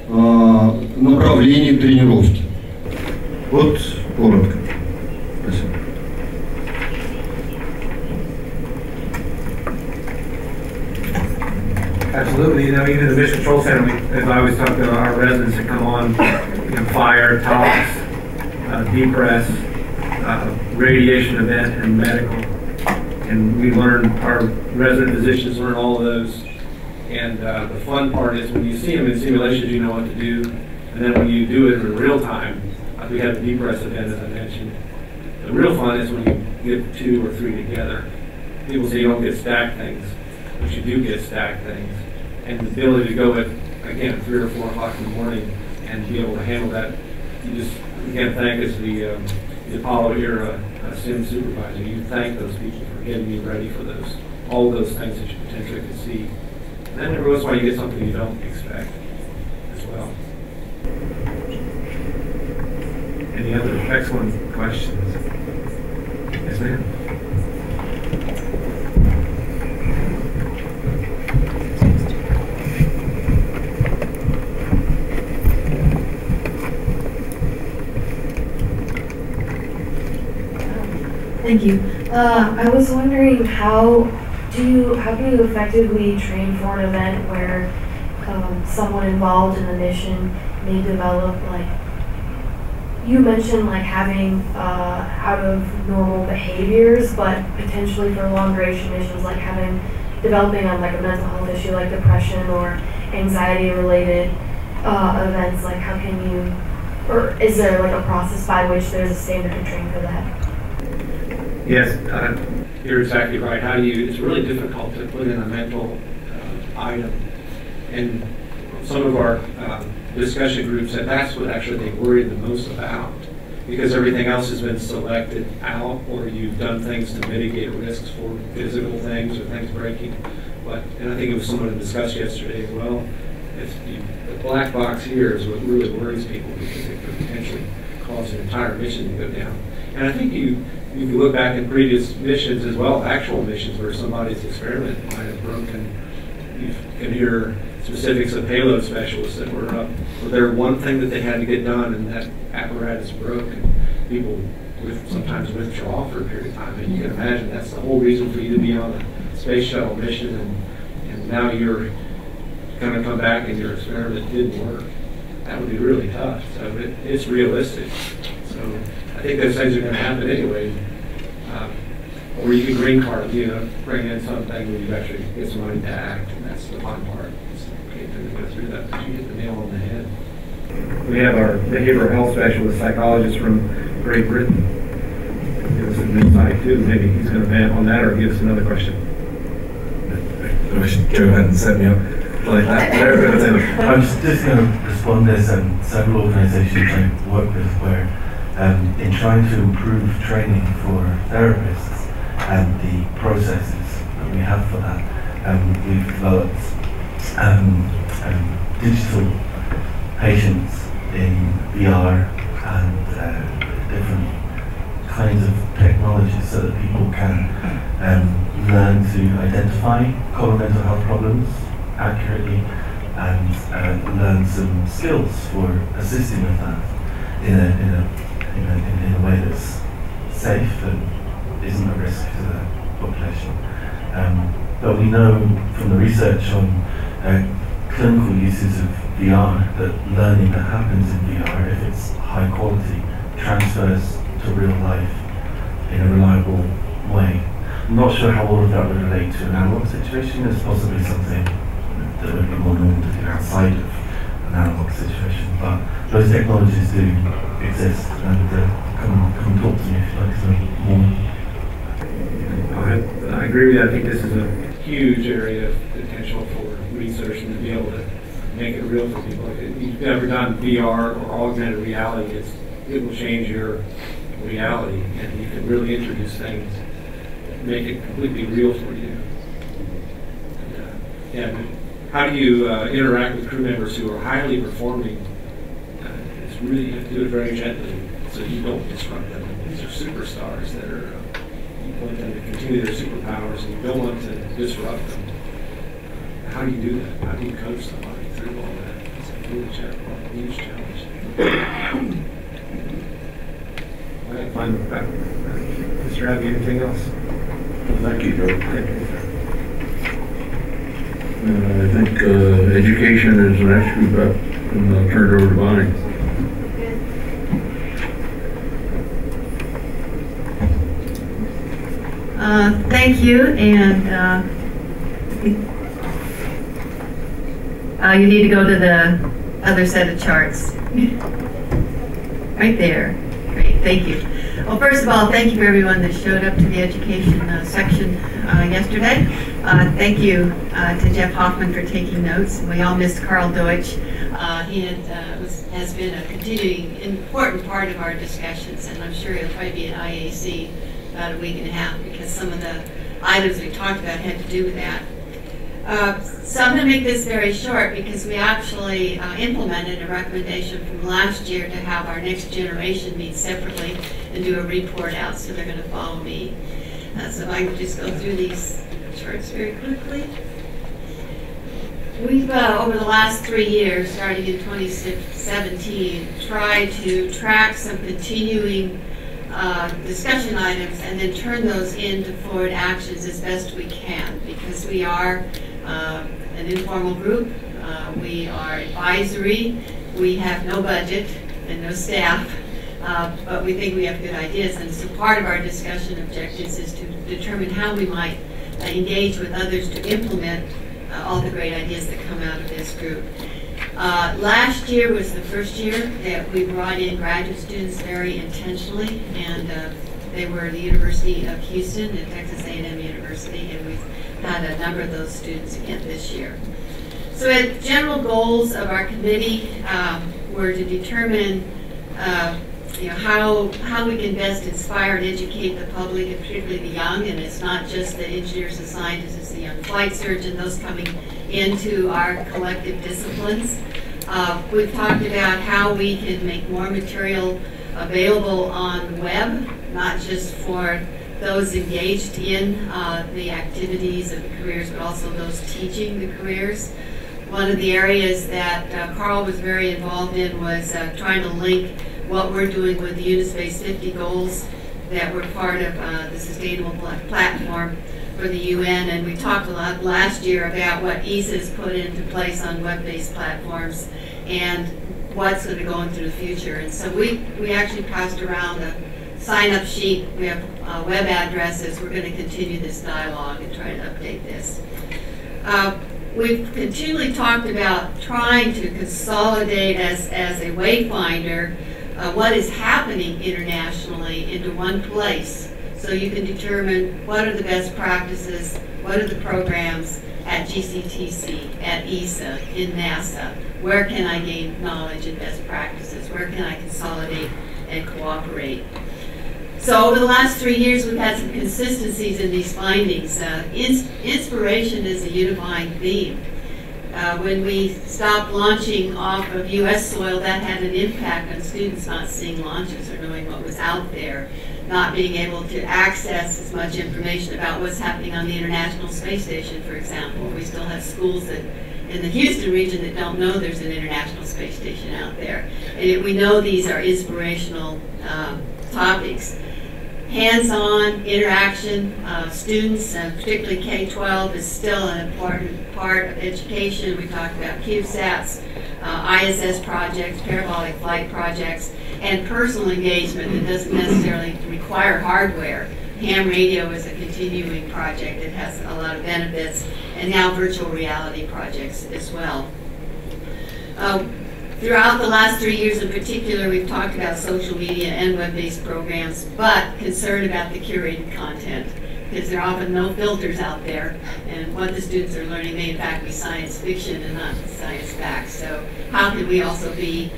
направлений тренировки. Вот коротко. Спасибо. Absolutely. You know, even in the Mission Control Center, as I always talk to our residents that come on, fire, tox, depress, radiation event, and medical. And we learn, our resident physicians learn all of those. And the fun part is when you see them in simulations, you know what to do. And then when you do it in real time, like we had the depress event, as I mentioned. The real fun is when you get 2 or 3 together. People say you don't get stacked things, but you do get stacked things. And the ability to go at, again, 3 or 4 o'clock in the morning and be able to handle that. You just, again, thank us, the Apollo era sim supervisor. You thank those people for getting you ready for those, all those things that you potentially could see. And then every once in a while you get something you don't expect as well. Any other excellent questions? Yes, ma'am. Thank you. I was wondering how can you effectively train for an event where someone involved in the mission may develop, like, you mentioned like having out of normal behaviors, but potentially for long duration missions, like developing on like a mental health issue like depression or anxiety related events, like how can you, or is there like a process by which there's a standard to train for that? Yes, you're exactly right. It's really difficult to put in a mental item. And some of our discussion groups said that's what actually they worry the most about, because everything else has been selected out, or you've done things to mitigate risks for physical things or things breaking. And I think it was someone discussed yesterday as well, the black box here is what really worries people, because it could potentially cause an entire mission to go down. And I think you look back at previous missions as well, actual missions where somebody's experiment might have broken. You can hear specifics of payload specialists that were up. Well, there one thing that they had to get done, and that apparatus broke, and people sometimes withdraw for a period of time. And you can imagine that's the whole reason for you to be on a space shuttle mission, and now you're going to come back and your experiment didn't work. That would be really tough. So it's realistic. So I think those things are going to happen anyway. Or you can green card, bring in something where you actually get somebody to act, and that's the fun part. You can't go through that, but you hit the nail on the head. We have our behavioral health specialist psychologist from Great Britain. Give us some insight too. Maybe he's going to vamp on that or give us another question. I wish Joe hadn't set me up like that. I was just going to respond to this. Several organisations I work with where in trying to improve training for therapists and the processes that we have for that, we've developed digital patients in VR and different kinds of technologies so that people can learn to identify common mental health problems accurately and learn some skills for assisting with that in a way that's safe and isn't a risk to population. But we know from the research on clinical uses of VR that learning that happens in VR, if it's high quality, transfers to real life in a reliable way. I'm not sure how all of that would relate to an analog situation. It's possibly something that would be more normal to do outside of an analog situation, but those technologies do exist, and come talk to me if you'd like to know more. I agree with you. I think this is a huge area of potential for research and to be able to make it real for people. If you've ever done VR or augmented reality, it will change your reality, and you can really introduce things, make it completely real for you. And how do you interact with crew members who are highly performing? It's really, you have to do it very gently so you don't disrupt them. These are superstars that are, you want them to continue their superpowers and you don't want to disrupt them. How do you do that? How do you coach somebody through all that? It's a huge challenge. All right, fine. Mr. Abbey, anything else? Thank you, Joe. I think education is the next group up, and I'll turn it over to Bonnie. Thank you, and you need to go to the other set of charts. Right there. Great, thank you. Well, first of all, thank you for everyone that showed up to the education section yesterday. Thank you to Jeff Hoffman for taking notes. We all missed Carl Deutsch. He has been a continuing important part of our discussions, and I'm sure he'll probably be at IAC about a week and a half because some of the items we talked about had to do with that. So I'm going to make this very short because we actually implemented a recommendation from last year to have our next generation meet separately and do a report out, so they're going to follow me. So if I can just go through these charts very quickly. We've, over the last 3 years, starting in 2017, tried to track some continuing discussion items and then turn those into forward actions as best we can, because we are an informal group, we are advisory, we have no budget and no staff, but we think we have good ideas, and so part of our discussion objectives is to determine how we might engage with others to implement all the great ideas that come out of this group. Last year was the first year that we brought in graduate students very intentionally, and they were the University of Houston and Texas A&M University, and we've had a number of those students again this year. So the general goals of our committee were to determine how we can best inspire and educate the public, and particularly the young, and it's not just the engineers and scientists, it's the young flight surgeon, those coming into our collective disciplines. We've talked about how we can make more material available on the web, not just for those engaged in the activities of the careers, but also those teaching the careers. One of the areas that Carl was very involved in was trying to link what we're doing with the Unispace 50 goals that were part of the Sustainable Platform for the UN, and we talked a lot last year about what ESA's put into place on web-based platforms and what's going to go into the future. And so we actually passed around a sign-up sheet. We have web addresses. We're going to continue this dialogue and try to update this. We've continually talked about trying to consolidate as a wayfinder what is happening internationally into one place, so you can determine what are the best practices, what are the programs at GCTC, at ESA, in NASA, where can I gain knowledge and best practices, where can I consolidate and cooperate. So over the last 3 years, we've had some consistencies in these findings. Inspiration is a unifying theme. When we stopped launching off of U.S. soil, that had an impact on students not seeing launches or knowing what was out there, not being able to access as much information about what's happening on the International Space Station, for example. We still have schools that in the Houston region that don't know there's an International Space Station out there. And we know these are inspirational topics. hands-on interaction. Students, particularly K-12, is still an important part of education. We talked about CubeSats, ISS projects, parabolic flight projects, and personal engagement that doesn't necessarily require hardware. Ham radio is a continuing project that has a lot of benefits, and now virtual reality projects as well. Throughout the last 3 years in particular, we've talked about social media and web-based programs, but concerned about the curated content, because there are often no filters out there, and what the students are learning may in fact be science fiction and not science facts. So how can we also be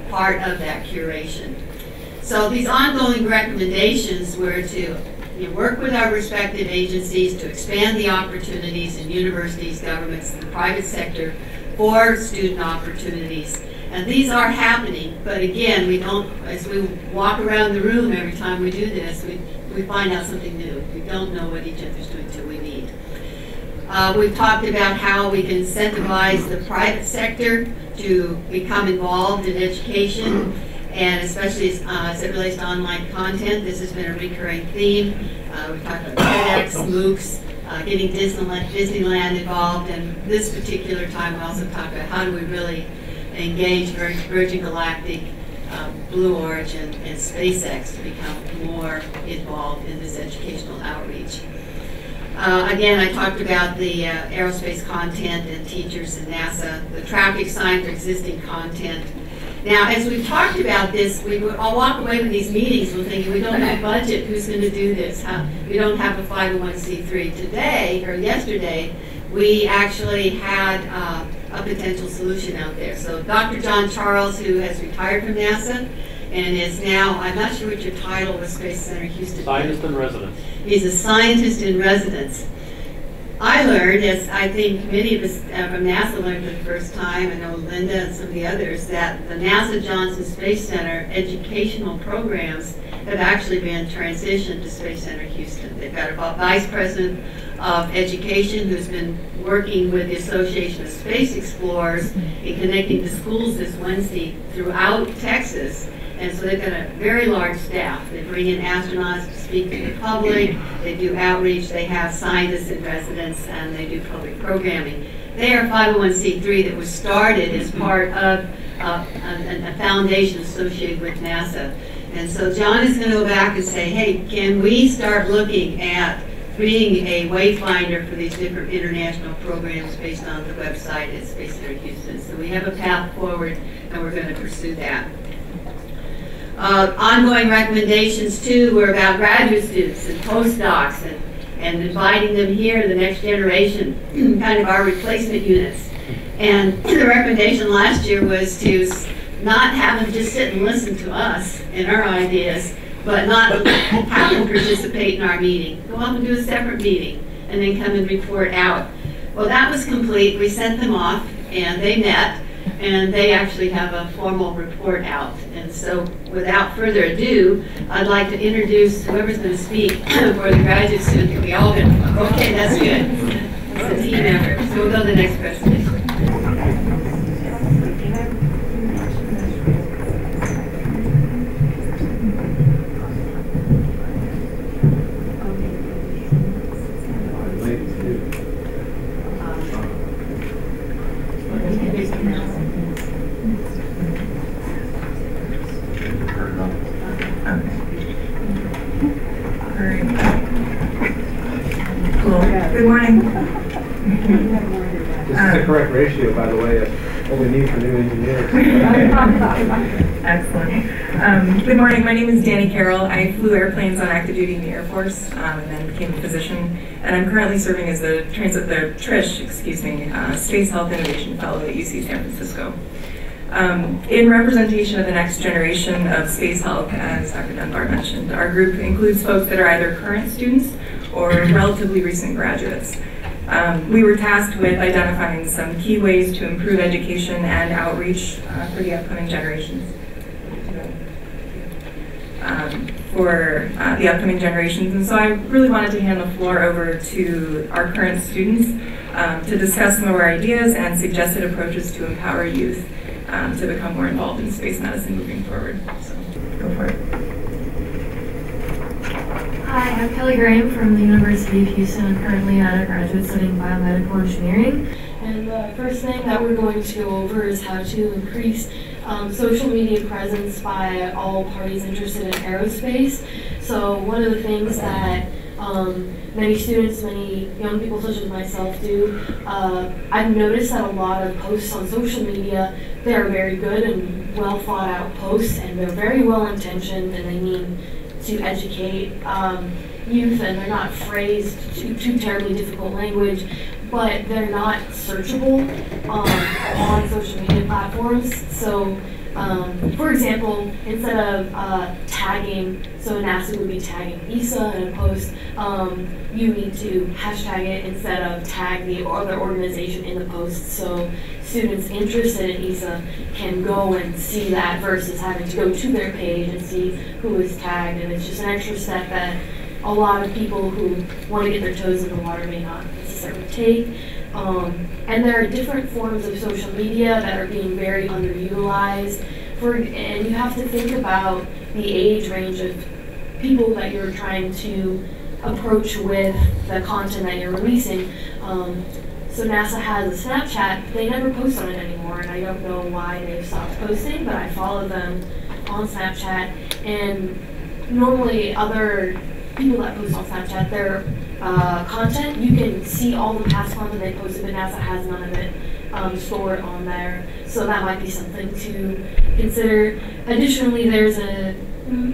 part of that curation? So these ongoing recommendations were to work with our respective agencies to expand the opportunities in universities, governments, and the private sector for student opportunities. And these are happening, but again, we don't, as we walk around the room every time we do this, we find out something new. We don't know what each other's doing till we meet. We've talked about how we can incentivize the private sector to become involved in education, and especially as it relates to online content. This has been a recurring theme. We've talked about TEDx, MOOCs, getting Disneyland involved, and this particular time we also talked about how do we really engage Virgin Galactic, Blue Origin, and SpaceX to become more involved in this educational outreach. Again, I talked about the aerospace content and teachers and NASA, the traffic sign for existing content. Now, as we've talked about this, I'll walk away with these meetings and thinking, we don't have a budget, who's going to do this? We don't have a 501c3. Today, or yesterday, we actually had a potential solution out there. So Dr. John Charles, who has retired from NASA, and is now, I'm not sure what your title with Space Center Houston. Scientist in residence. He's a scientist in residence. I learned, as I think many of us from NASA learned for the first time, I know Linda and some of the others, that the NASA Johnson Space Center educational programs have actually been transitioned to Space Center Houston. They've got a vice president of education who's been working with the Association of Space Explorers in connecting the schools this Wednesday throughout Texas. And so they've got a very large staff. They bring in astronauts to speak to the public, they do outreach, they have scientists in residence, and they do public programming. They are 501c3 that was started as part of a foundation associated with NASA. And so John is going to go back and say, hey, can we start looking at creating a wayfinder for these different international programs based on the website at Space Center Houston. So we have a path forward, and we're going to pursue that. Ongoing recommendations, too, were about graduate students and postdocs and inviting them here, the next generation, kind of our replacement units. And the recommendation last year was to not have them just sit and listen to us and our ideas, but not have them participate in our meeting. Go off and do a separate meeting and then come and report out. Well, that was complete. We sent them off, and they met. And they actually have a formal report out. And so without further ado, I'd like to introduce whoever's going to speak for the graduate student. We all been, okay, that's good. It's a team effort. So we'll go to the next presentation. Good morning. This is the correct ratio, by the way, of what we need for new engineers. Excellent. Good morning. My name is Danny Carroll. I flew airplanes on active duty in the Air Force and then became a physician. And I'm currently serving as the TRISH, Space Health Innovation Fellow at UC San Francisco. In representation of the next generation of space health, as Dr. Dunbar mentioned, our group includes folks that are either current students or relatively recent graduates. We were tasked with identifying some key ways to improve education and outreach for the upcoming generations. And so I really wanted to hand the floor over to our current students to discuss some of our ideas and suggested approaches to empower youth to become more involved in space medicine moving forward. So, go for it. I'm Kelly Graham from the University of Houston. I'm currently an undergraduate studying biomedical engineering. And the first thing that we're going to go over is how to increase social media presence by all parties interested in aerospace. So one of the things that many students, many young people such as myself do, I've noticed that a lot of posts on social media, they're very good and well thought out posts, and they're very well intentioned, and they mean to educate youth, and they're not phrased too terribly difficult language, but they're not searchable on social media platforms. So, for example, instead of tagging, so NASA would be tagging ESA in a post, you need to hashtag it instead of tag the other organization in the post, so students interested in ESA can go and see that versus having to go to their page and see who is tagged. And it's just an extra step that a lot of people who want to get their toes in the water may not necessarily take. And there are different forms of social media that are being very underutilized. And you have to think about the age range of people that you're trying to approach with the content that you're releasing. So NASA has a Snapchat, they never post on it anymore, and I don't know why they've stopped posting, but I follow them on Snapchat, and normally other people that post on Snapchat, their content, you can see all the past content they posted, but NASA has none of it stored on there, so that might be something to consider. Additionally, there's a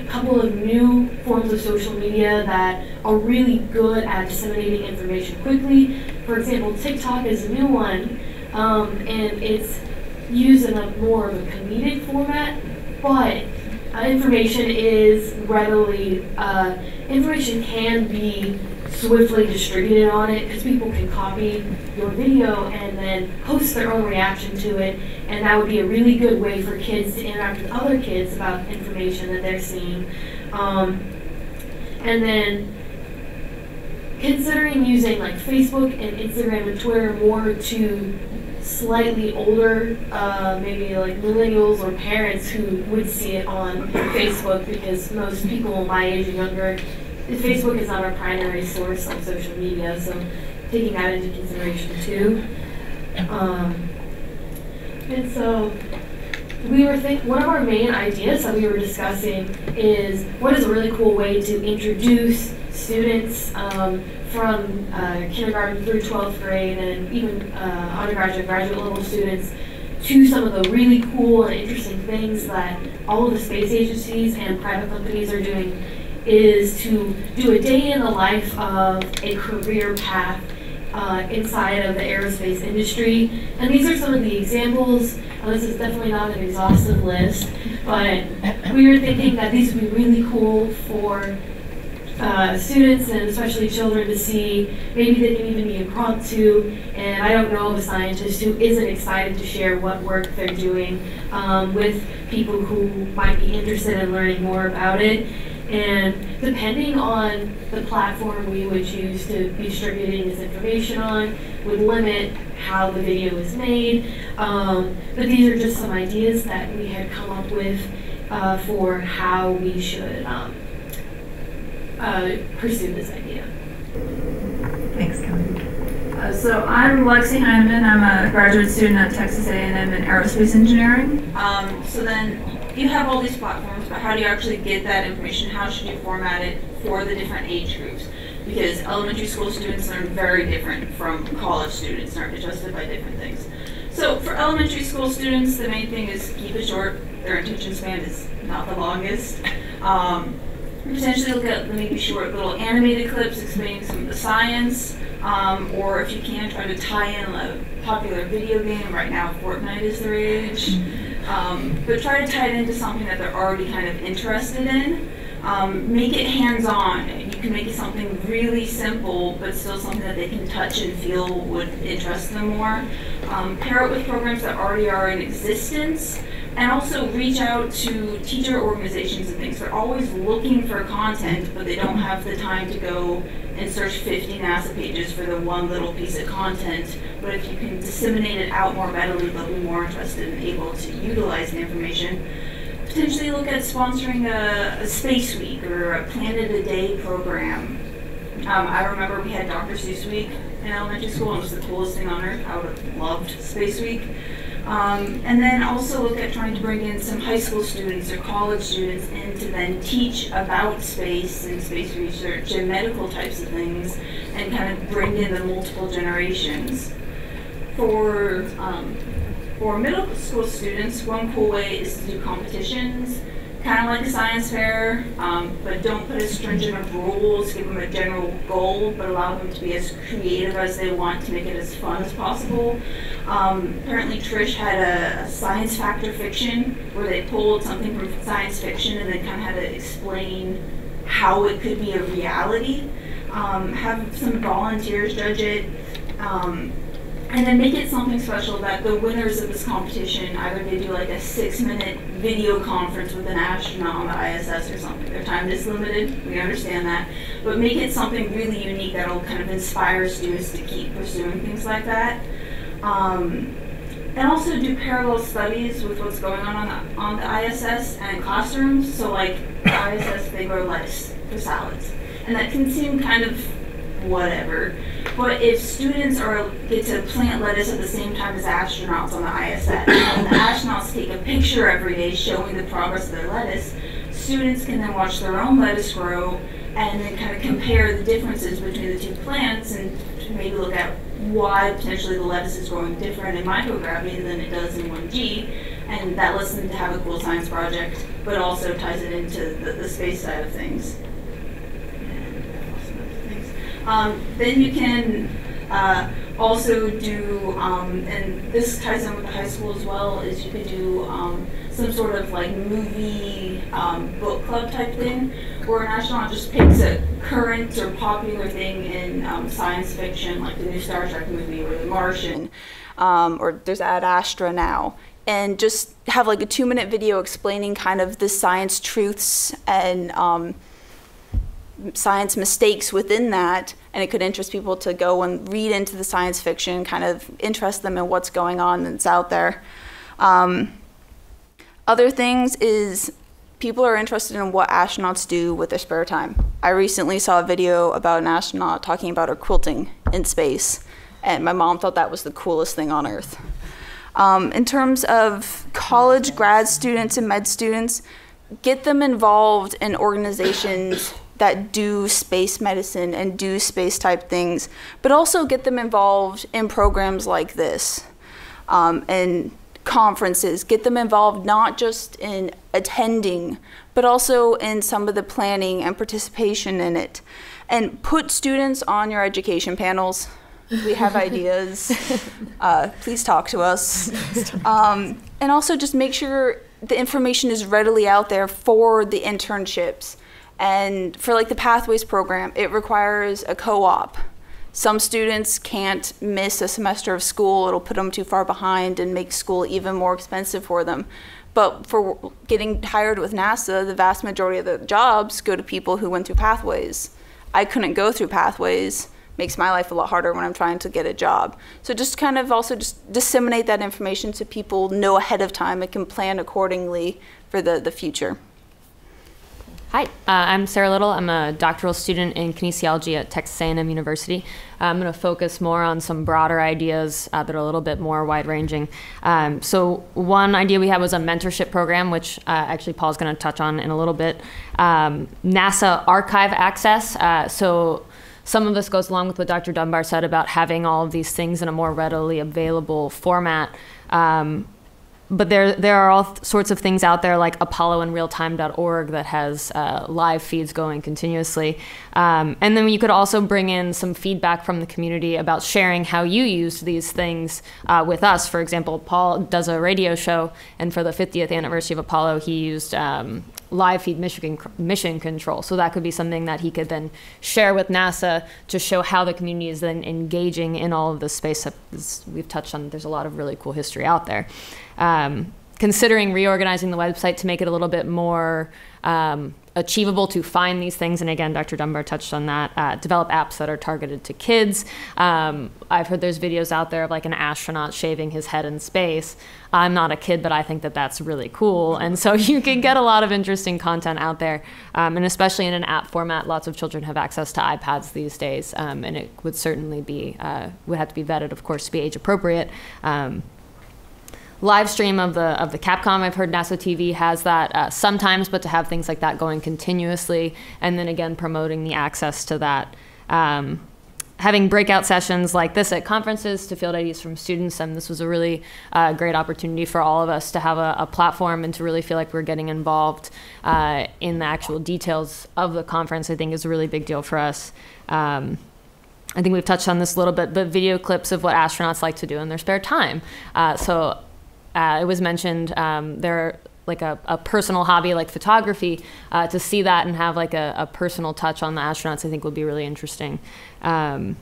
couple of new forms of social media that are really good at disseminating information quickly. For example, TikTok is a new one, and it's used in a more of a comedic format, but information can be swiftly distributed on it, because people can copy your video and then post their own reaction to it, and that would be a really good way for kids to interact with other kids about information that they're seeing. And then considering using like Facebook and Instagram and Twitter more to slightly older, maybe like millennials or parents who would see it on Facebook, because most people my age and younger, Facebook is not our primary source of social media, so taking that into consideration too. And so one of our main ideas that we were discussing is what is a really cool way to introduce students from kindergarten through 12th grade and even undergraduate, graduate level students to some of the really cool and interesting things that all of the space agencies and private companies are doing, is to do a day in the life of a career path inside of the aerospace industry. And these are some of the examples. This is definitely not an exhaustive list, but we were thinking that these would be really cool for students and especially children to see. Maybe they can even be impromptu, and I don't know of a scientist who isn't excited to share what work they're doing with people who might be interested in learning more about it. And depending on the platform we would choose to be distributing this information on would limit how the video is made. But these are just some ideas that we had come up with for how we should pursue this idea. Thanks, Kelly. So I'm Lexi Heineman. I'm a graduate student at Texas A&M in aerospace engineering. So then you have all these platforms, but how do you actually get that information? How should you format it for the different age groups? Because elementary school students learn very different from college students and are adjusted by different things. So for elementary school students, the main thing is keep it short. Their attention span is not the longest. Potentially look at maybe short little animated clips explaining some of the science, or if you can, try to tie in a popular video game. Right now, Fortnite is their age. But try to tie it into something that they're already kind of interested in. Make it hands-on. You can make it something really simple, but still something that they can touch and feel would interest them more. Pair it with programs that already are in existence, and also reach out to teacher organizations and things. They're always looking for content, but they don't have the time to go and search 50 NASA pages for the one little piece of content. But if you can disseminate it out more readily, they'll be more interested and able to utilize the information. potentially look at sponsoring a Space Week or a Planet a Day program. I remember we had Dr. Seuss Week in elementary school, and it was the coolest thing on earth. I would have loved Space Week. And then also look at trying to bring in some high school students or college students in to then teach about space and space research and medical types of things, and kind of bring in the multiple generations. For middle school students, one cool way is to do competitions, kind of like a science fair, but don't put as stringent of rules, give them a general goal, but allow them to be as creative as they want to make it as fun as possible. Apparently Trish had a science fact or fiction where they pulled something from science fiction and then kind of had to explain how it could be a reality. Have some volunteers judge it. And then make it something special that the winners of this competition, either they do like a 6-minute video conference with an astronaut on the ISS or something. Their time is limited, we understand that. But make it something really unique that'll kind of inspire students to keep pursuing things like that. And also do parallel studies with what's going on the ISS and classrooms. So like the ISS, they grow lettuce for salads. And that can seem kind of whatever. But if students get to plant lettuce at the same time as astronauts on the ISS, and the astronauts take a picture every day showing the progress of their lettuce, students can then watch their own lettuce grow and then kind of compare the differences between the two plants and maybe look at why potentially the lettuce is growing different in microgravity than it does in 1G. And that lets them to have a cool science project, but also ties it into the space side of things. Then you can also do, and this ties in with the high school as well, is you could do some sort of like movie book club type thing, where an astronaut just picks a current or popular thing in science fiction, like the new Star Trek movie or The Martian, or there's Ad Astra now, and just have like a 2-minute video explaining kind of the science truths and science mistakes within that, and it could interest people to go and read into the science fiction, kind of interest them in what's going on that's out there. Other things is people are interested in what astronauts do with their spare time. I recently saw a video about an astronaut talking about her quilting in space, and my mom thought that was the coolest thing on Earth. In terms of college grad students and med students, get them involved in organizations that do space medicine and do space type things, but also get them involved in programs like this and conferences. Get them involved not just in attending, but also in some of the planning and participation in it. And put students on your education panels. We have ideas. Please talk to us. And also just make sure the information is readily out there for the internships. And for like the Pathways program, it requires a co-op. Some students can't miss a semester of school. It'll put them too far behind and make school even more expensive for them. But for getting hired with NASA, the vast majority of the jobs go to people who went through Pathways. I couldn't go through Pathways. Makes my life a lot harder when I'm trying to get a job. So just kind of also just disseminate that information so people know ahead of time and can plan accordingly for the future. Hi, I'm Sarah Little. I'm a doctoral student in kinesiology at Texas A&M University. I'm going to focus more on some broader ideas that are a little bit more wide-ranging. So one idea we had was a mentorship program, which actually Paul's going to touch on in a little bit. NASA archive access. So some of this goes along with what Dr. Dunbar said about having all of these things in a more readily available format. But there are all sorts of things out there like apolloinrealtime.org that has live feeds going continuously. And then you could also bring in some feedback from the community about sharing how you used these things with us. For example, Paul does a radio show, and for the 50th anniversary of Apollo, he used live feed mission control. So that could be something that he could then share with NASA to show how the community is then engaging in all of the space that we've touched on. There's a lot of really cool history out there. considering reorganizing the website to make it a little bit more achievable to find these things. And again, Dr. Dunbar touched on that. Develop apps that are targeted to kids. I've heard there's videos out there of like an astronaut shaving his head in space. I'm not a kid, but I think that that's really cool. And so you can get a lot of interesting content out there. And especially in an app format, lots of children have access to iPads these days. And it would certainly be, would have to be vetted, of course, to be age appropriate. Live stream of the Capcom, I've heard NASA TV has that sometimes, but to have things like that going continuously, and then again promoting the access to that. Having breakout sessions like this at conferences to field ideas from students, and this was a really great opportunity for all of us to have a platform and to really feel like we're getting involved in the actual details of the conference, I think is a really big deal for us. I think we've touched on this a little bit, but video clips of what astronauts like to do in their spare time. It was mentioned they're like a personal hobby like photography. To see that and have like a personal touch on the astronauts, I think would be really interesting. And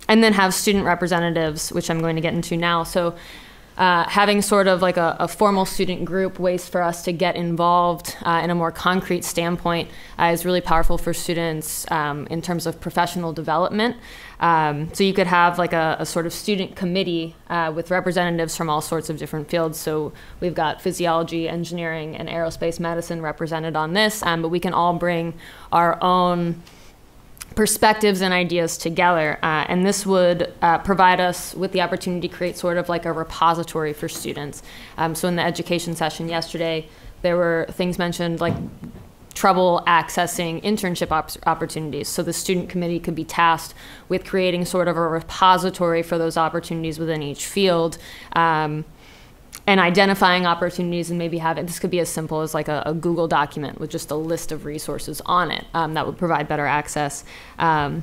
then have student representatives, which I'm going to get into now. So having sort of like a formal student group, ways for us to get involved in a more concrete standpoint is really powerful for students in terms of professional development. So you could have like a sort of student committee with representatives from all sorts of different fields. So we've got physiology, engineering, and aerospace medicine represented on this, but we can all bring our own perspectives and ideas together. And this would provide us with the opportunity to create sort of like a repository for students. So in the education session yesterday, there were things mentioned like trouble accessing internship opportunities. So the student committee could be tasked with creating sort of a repository for those opportunities within each field. And identifying opportunities, and maybe having, this could be as simple as like a Google document with just a list of resources on it that would provide better access to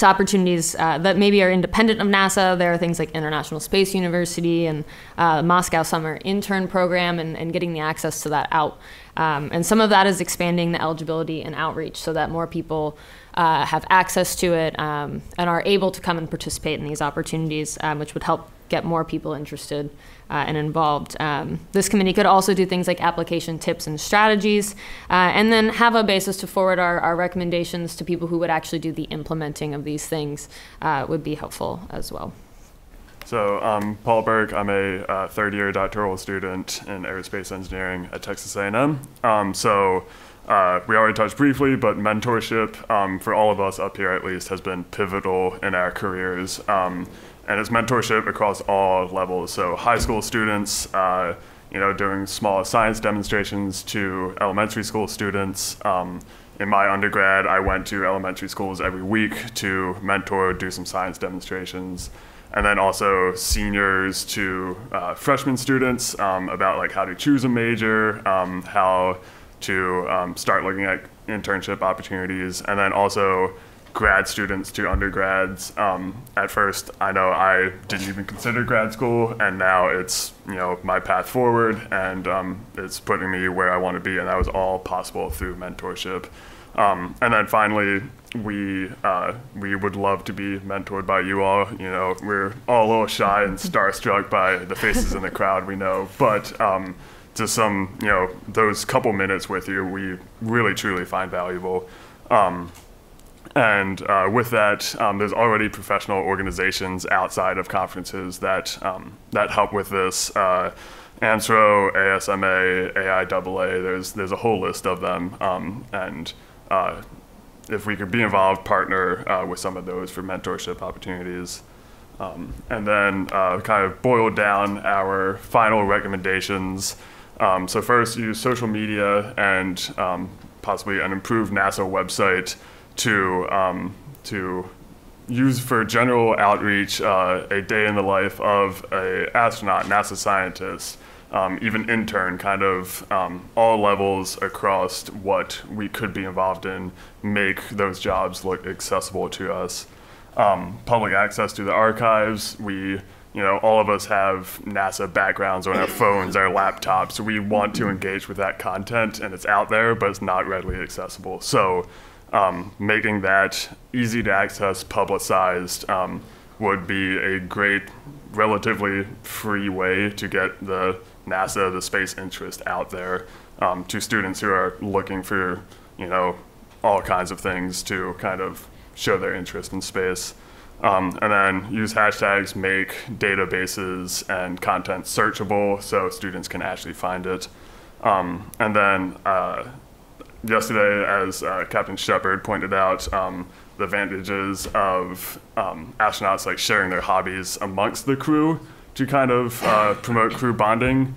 opportunities that maybe are independent of NASA. There are things like International Space University and Moscow Summer Intern Program, and getting the access to that out. And some of that is expanding the eligibility and outreach so that more people have access to it and are able to come and participate in these opportunities, which would help get more people interested and involved. This committee could also do things like application tips and strategies, and then have a basis to forward our recommendations to people who would actually do the implementing of these things would be helpful as well. So I'm Paul Berg. I'm a third-year doctoral student in aerospace engineering at Texas A&M. We already touched briefly, but mentorship for all of us up here at least has been pivotal in our careers. And it's mentorship across all levels. So high school students, doing small science demonstrations to elementary school students. In my undergrad, I went to elementary schools every week to mentor, do some science demonstrations. And then also seniors to freshman students about like how to choose a major, how to start looking at internship opportunities, and then also grad students to undergrads. At first, I know I didn't even consider grad school, and now it's my path forward, and it's putting me where I want to be, and that was all possible through mentorship. And then finally, we would love to be mentored by you all. We're all a little shy and starstruck by the faces in the crowd, we know, but just some, those couple minutes with you, we really truly find valuable. And with that, there's already professional organizations outside of conferences that help with this. ANSRO, ASMA, AIAA, there's a whole list of them. And if we could be involved, partner with some of those for mentorship opportunities. And then kind of boil down our final recommendations. So first, use social media and possibly an improved NASA website to use for general outreach, a day in the life of an astronaut, NASA scientist, even intern, kind of all levels across what we could be involved in, make those jobs look accessible to us. Public access to the archives. All of us have NASA backgrounds on our phones, our laptops. We want to engage with that content, and it's out there, but it's not readily accessible. So making that easy to access, publicized, would be a great, relatively free way to get the NASA, the space interest out there, to students who are looking for, all kinds of things to kind of show their interest in space. And then use hashtags, make databases and content searchable so students can actually find it. And then yesterday, as Captain Shepard pointed out, the advantages of astronauts like sharing their hobbies amongst the crew to kind of promote crew bonding.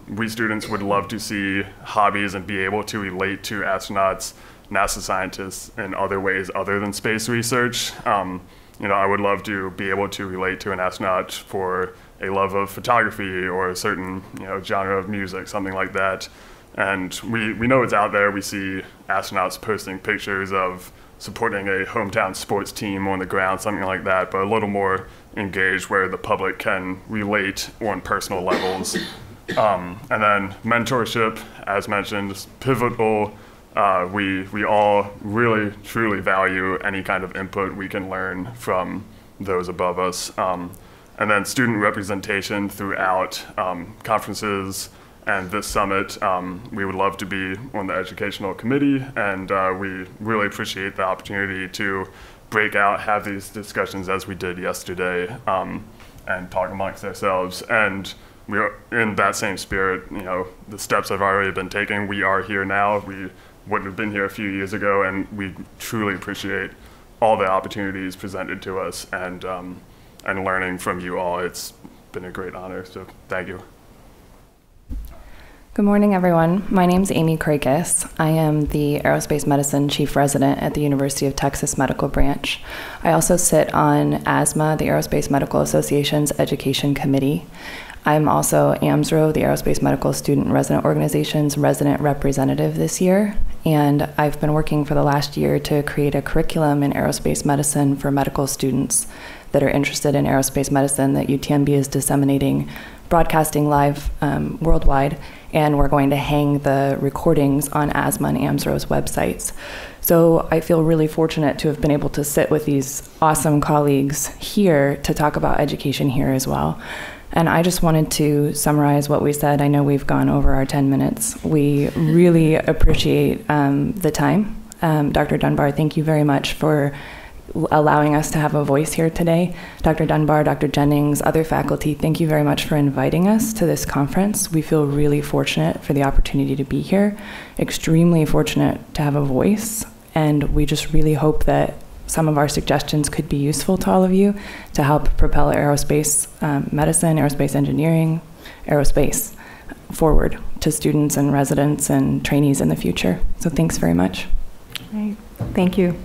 We students would love to see hobbies and be able to relate to astronauts, NASA scientists in other ways other than space research. I would love to be able to relate to an astronaut for a love of photography or a certain genre of music, something like that. And we know it's out there. We see astronauts posting pictures of supporting a hometown sports team on the ground, something like that, but a little more engaged where the public can relate on personal levels. And then mentorship, as mentioned, is pivotal. We all really, truly value any kind of input we can learn from those above us. And then student representation throughout conferences and this summit. We would love to be on the educational committee, and we really appreciate the opportunity to break out, have these discussions as we did yesterday, and talk amongst ourselves. And we are in that same spirit, the steps have already been taken. We are here now. We wouldn't have been here a few years ago, and we truly appreciate all the opportunities presented to us and learning from you all. It's been a great honor, so thank you. Good morning, everyone. My name is Amy Krakis. I am the Aerospace Medicine Chief Resident at the University of Texas Medical Branch. I also sit on ASMA, the Aerospace Medical Association's Education Committee. I'm also AMSRO, the Aerospace Medical Student Resident Organization's resident representative this year, and I've been working for the last year to create a curriculum in aerospace medicine for medical students that are interested in aerospace medicine that UTMB is disseminating, broadcasting live worldwide, and we're going to hang the recordings on ASMA and AMSRO's websites. So I feel really fortunate to have been able to sit with these awesome colleagues here to talk about education here as well. And I just wanted to summarize what we said. I know we've gone over our 10 minutes. We really appreciate the time. Dr. Dunbar, thank you very much for allowing us to have a voice here today. Dr. Dunbar, Dr. Jennings, other faculty, thank you very much for inviting us to this conference. We feel really fortunate for the opportunity to be here, extremely fortunate to have a voice, and we just really hope that some of our suggestions could be useful to all of you to help propel aerospace medicine, aerospace engineering, aerospace forward to students and residents and trainees in the future. So thanks very much. Right. Thank you.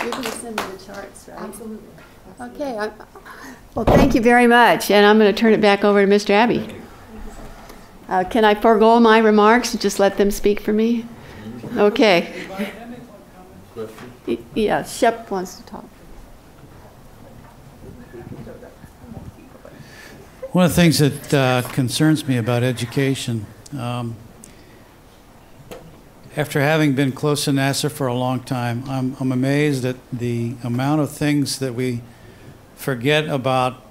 You're going to send me the charts, right? Absolutely. Okay. Well, thank you very much. And I'm going to turn it back over to Mr. Abbey. Can I forego my remarks and just let them speak for me? Okay. Yeah, Shep wants to talk. One of the things that concerns me about education, after having been close to NASA for a long time, I'm amazed at the amount of things that we forget about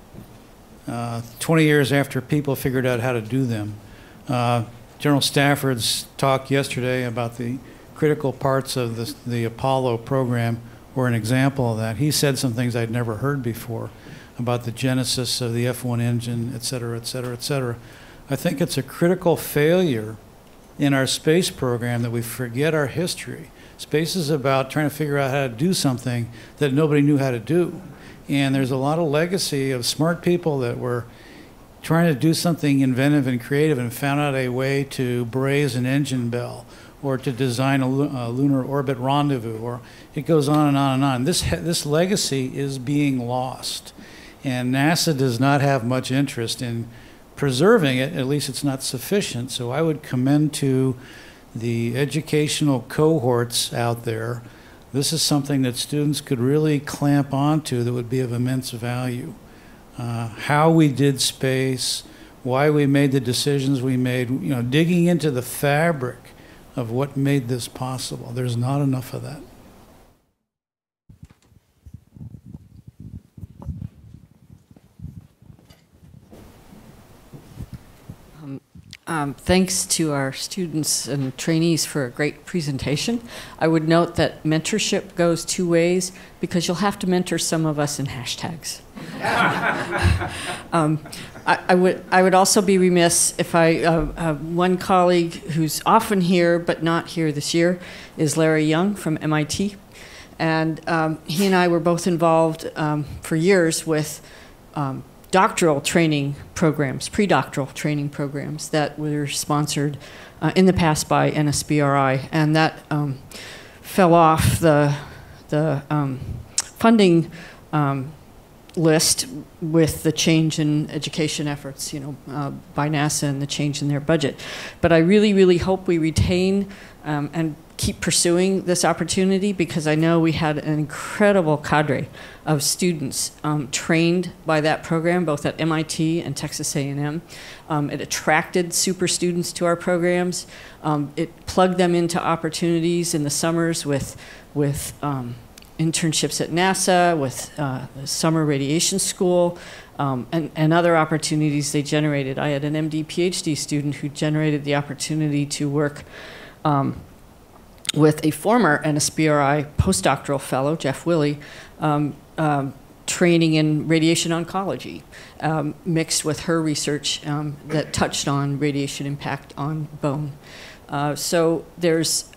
20 years after people figured out how to do them. General Stafford's talk yesterday about the critical parts of the Apollo program were an example of that. He said some things I'd never heard before about the genesis of the F1 engine, et cetera, et cetera, et cetera. I think it's a critical failure in our space program that we forget our history. Space is about trying to figure out how to do something that nobody knew how to do. And there's a lot of legacy of smart people that were trying to do something inventive and creative and found out a way to braze an engine bell or to design a lunar orbit rendezvous, or it goes on and on and on. This legacy is being lost, and NASA does not have much interest in preserving it. At least it's not sufficient. So I would commend to the educational cohorts out there, this is something that students could really clamp onto that would be of immense value. How we did space, why we made the decisions we made, digging into the fabric of what made this possible. There's not enough of that. thanks to our students and trainees for a great presentation. I would note that mentorship goes two ways because you'll have to mentor some of us in hashtags. I would also be remiss if one colleague who's often here but not here this year is Larry Young from MIT. And he and I were both involved for years with doctoral training programs, pre-doctoral training programs that were sponsored in the past by NSBRI, and that fell off the funding list with the change in education efforts, by NASA and the change in their budget. But I really, really hope we retain and keep pursuing this opportunity, because I know we had an incredible cadre of students trained by that program, both at MIT and Texas A&M. It attracted super students to our programs. It plugged them into opportunities in the summers with internships at NASA, with the summer radiation school, and other opportunities they generated. I had an MD PhD student who generated the opportunity to work with a former NSBRI postdoctoral fellow, Jeff Willey, training in radiation oncology, mixed with her research that touched on radiation impact on bone. So there's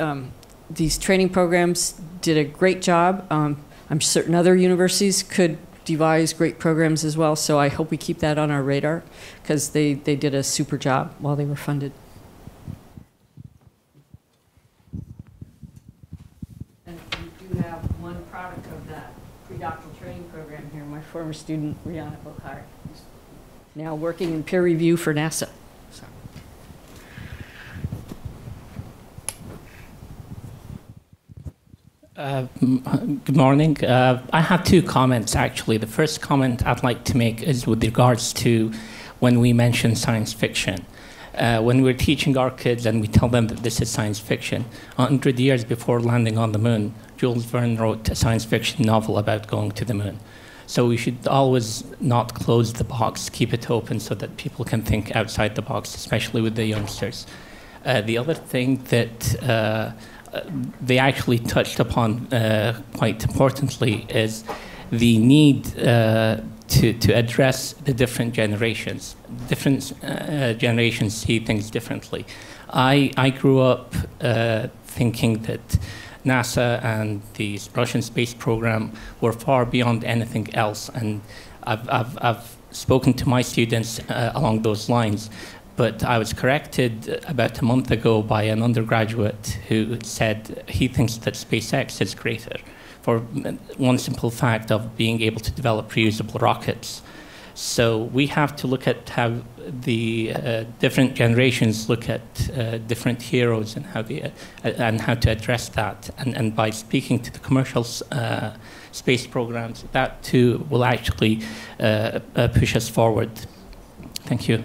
these training programs did a great job. I'm certain other universities could devise great programs as well, so I hope we keep that on our radar, because they did a super job while they were funded. Have one product of that pre-doctoral training program here, my former student, Rihanna Bokhari, who's now working in peer review for NASA. So. Good morning. I have two comments, actually. The first comment I'd like to make is with regards to when we mention science fiction. When we're teaching our kids and we tell them that this is science fiction, 100 years before landing on the moon, Jules Verne wrote a science fiction novel about going to the moon. So we should always not close the box, keep it open so that people can think outside the box, especially with the youngsters. The other thing that they actually touched upon quite importantly is the need to address the different generations. Different generations see things differently. I grew up thinking that NASA and the Russian space program were far beyond anything else, and I've spoken to my students along those lines, but I was corrected about a month ago by an undergraduate who said he thinks that SpaceX is greater for one simple fact of being able to develop reusable rockets. So we have to look at how the different generations look at different heroes and how to address that. And by speaking to the commercial space programs, that too will actually push us forward. Thank you.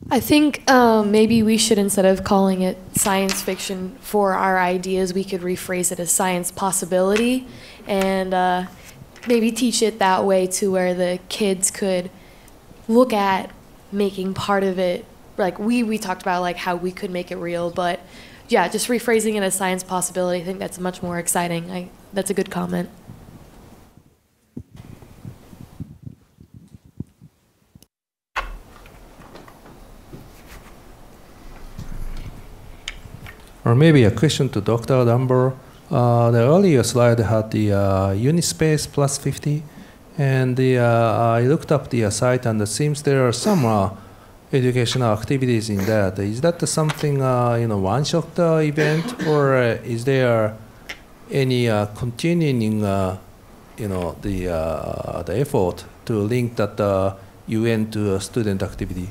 I think maybe we should, instead of calling it science fiction for our ideas, we could rephrase it as science possibility, and maybe teach it that way to where the kids could look at making part of it, like we talked about like how we could make it real, but yeah, just rephrasing it as science possibility, I think that's much more exciting. That's a good comment. Or maybe a question to Dr. Dunbar. The earlier slide had the Unispace plus 50, and I looked up the site, and it seems there are some educational activities in that. Is that something one-shot event, or is there any continuing the effort to link that UN to a student activity?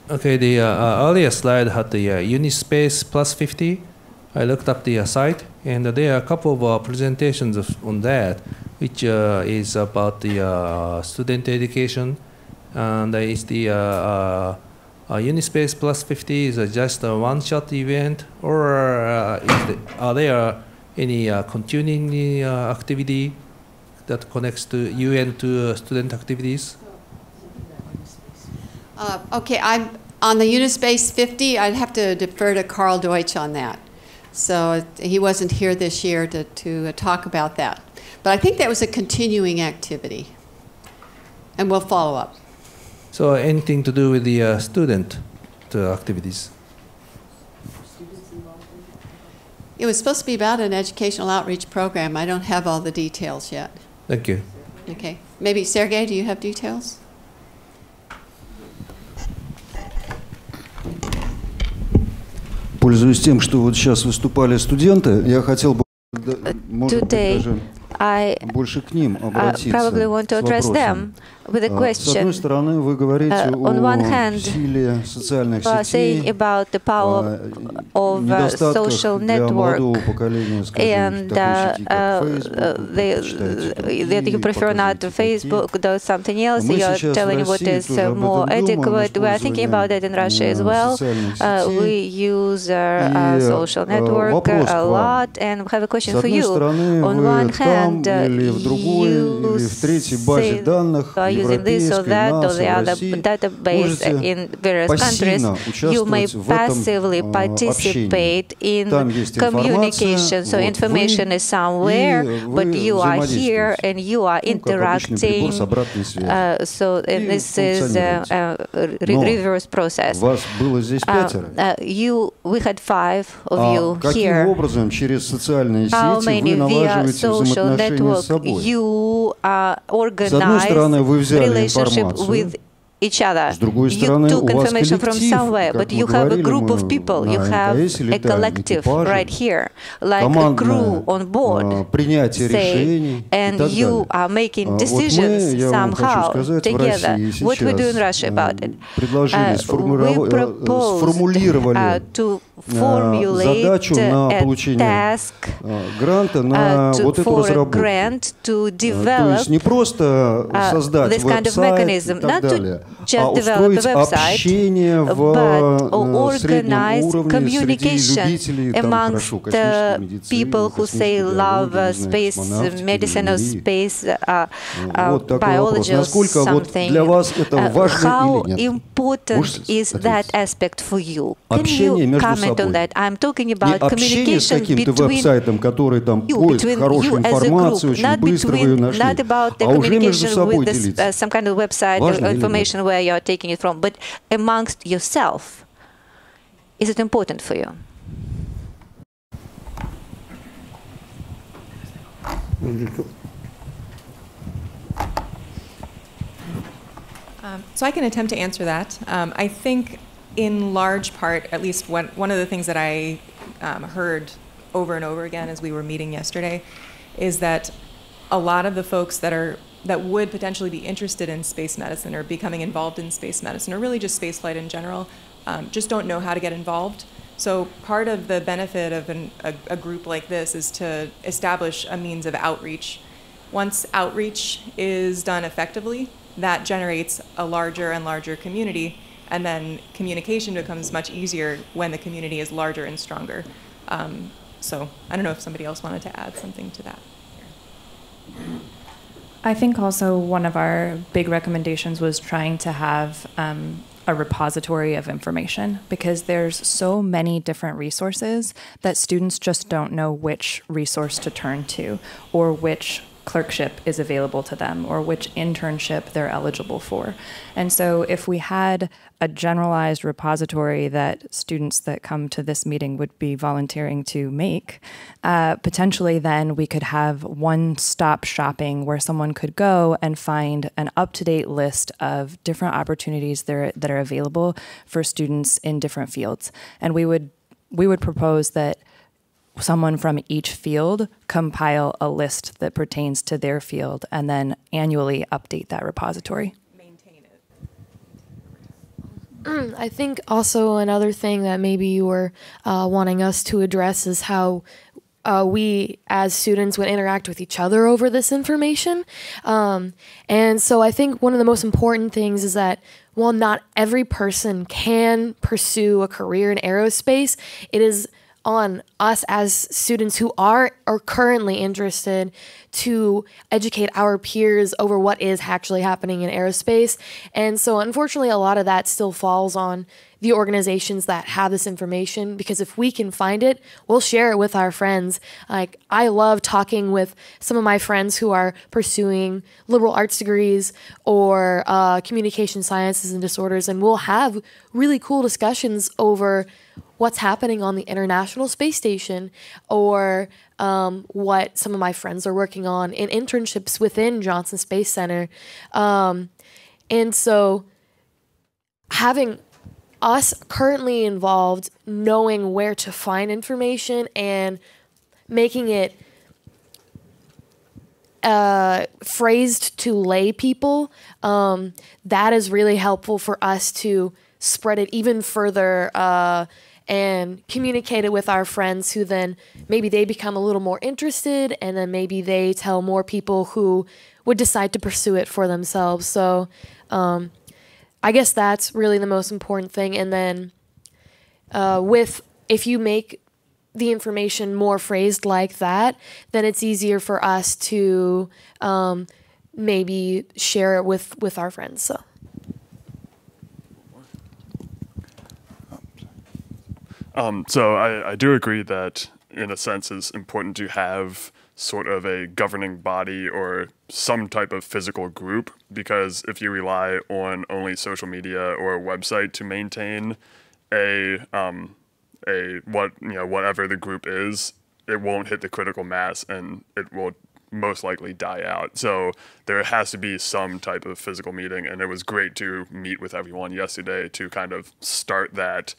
Okay, the earlier slide had the Unispace plus 50. I looked up the site, and there are a couple of presentations on that, which is about the student education. And is the Unispace plus 50 is just a one-shot event, or are there any continuing activity that connects to UN to student activities? Okay, I'm on the Unispace 50. I'd have to defer to Carl Deutsch on that. So he wasn't here this year to talk about that. But I think that was a continuing activity. And we'll follow up. So anything to do with the student activities? It was supposed to be about an educational outreach program. I don't have all the details yet. Thank you. Okay. Maybe, Sergey, do you have details? Пользуясь тем, что вот сейчас выступали студенты, я хотел бы, может быть, даже больше к ним обратиться probably want to address them with a question. С одной стороны, вы говорите о силе социальных сетей, about the power of social network, and that you prefer not to Facebook, though something else. You're telling what is more adequate. We are thinking about that in Russia as well. We use social network a lot, and we have a question for you. On one hand, you say using this or that or the other database in various countries, you may passively participate in communication. So information is somewhere, but you are here and you are interacting. So this is a reverse process. We had 5 of you here. How many via social network you organize relationship with each other? You took information from somewhere, but you have a group of people, you have a collective right here, like a crew on board, say, and you are making decisions somehow together. What we do in Russia about it? We propose to formulate a task for a grant to develop this kind of mechanism, not to just develop a website, but organize communication amongst people who say love space medicine or space biology or something. How important is that aspect for you? Can you comment on that? I'm talking about communication between you as a group, not about the communication with this, some kind of website or information where you're taking it from, but amongst yourself. Is it important for you? So I can attempt to answer that. I think in large part, at least one of the things that I heard over and over again as we were meeting yesterday is that a lot of the folks that would potentially be interested in space medicine or becoming involved in space medicine or really just spaceflight in general just don't know how to get involved. So part of the benefit of a group like this is to establish a means of outreach. Once outreach is done effectively, that generates a larger and larger community, and then communication becomes much easier when the community is larger and stronger. So I don't know if somebody else wanted to add something to that. I think also one of our big recommendations was trying to have a repository of information, because there's so many different resources that students just don't know which resource to turn to or which clerkship is available to them or which internship they're eligible for. And so if we had a generalized repository that students that come to this meeting would be volunteering to make, potentially then we could have one-stop shopping where someone could go and find an up-to-date list of different opportunities that are available for students in different fields. And we would propose that someone from each field compile a list that pertains to their field and then annually update that repository. I think also another thing that maybe you were wanting us to address is how we as students would interact with each other over this information. And so I think one of the most important things is that while not every person can pursue a career in aerospace, it is on us as students who are currently interested to educate our peers over what is actually happening in aerospace. And so unfortunately, a lot of that still falls on the organizations that have this information, because if we can find it, we'll share it with our friends. Like, I love talking with some of my friends who are pursuing liberal arts degrees or communication sciences and disorders, and we'll have really cool discussions over what's happening on the International Space Station, or what some of my friends are working on in internships within Johnson Space Center. And so having us currently involved, knowing where to find information and making it phrased to lay people, that is really helpful for us to spread it even further and communicate it with our friends, who then maybe they become a little more interested, and then maybe they tell more people who would decide to pursue it for themselves. So I guess that's really the most important thing. And then if you make the information more phrased like that, then it's easier for us to maybe share it with our friends. So. So I do agree that, in a sense, it's important to have sort of a governing body or some type of physical group, because if you rely on only social media or a website to maintain whatever the group is, it won't hit the critical mass and it will most likely die out. So there has to be some type of physical meeting, and it was great to meet with everyone yesterday to kind of start that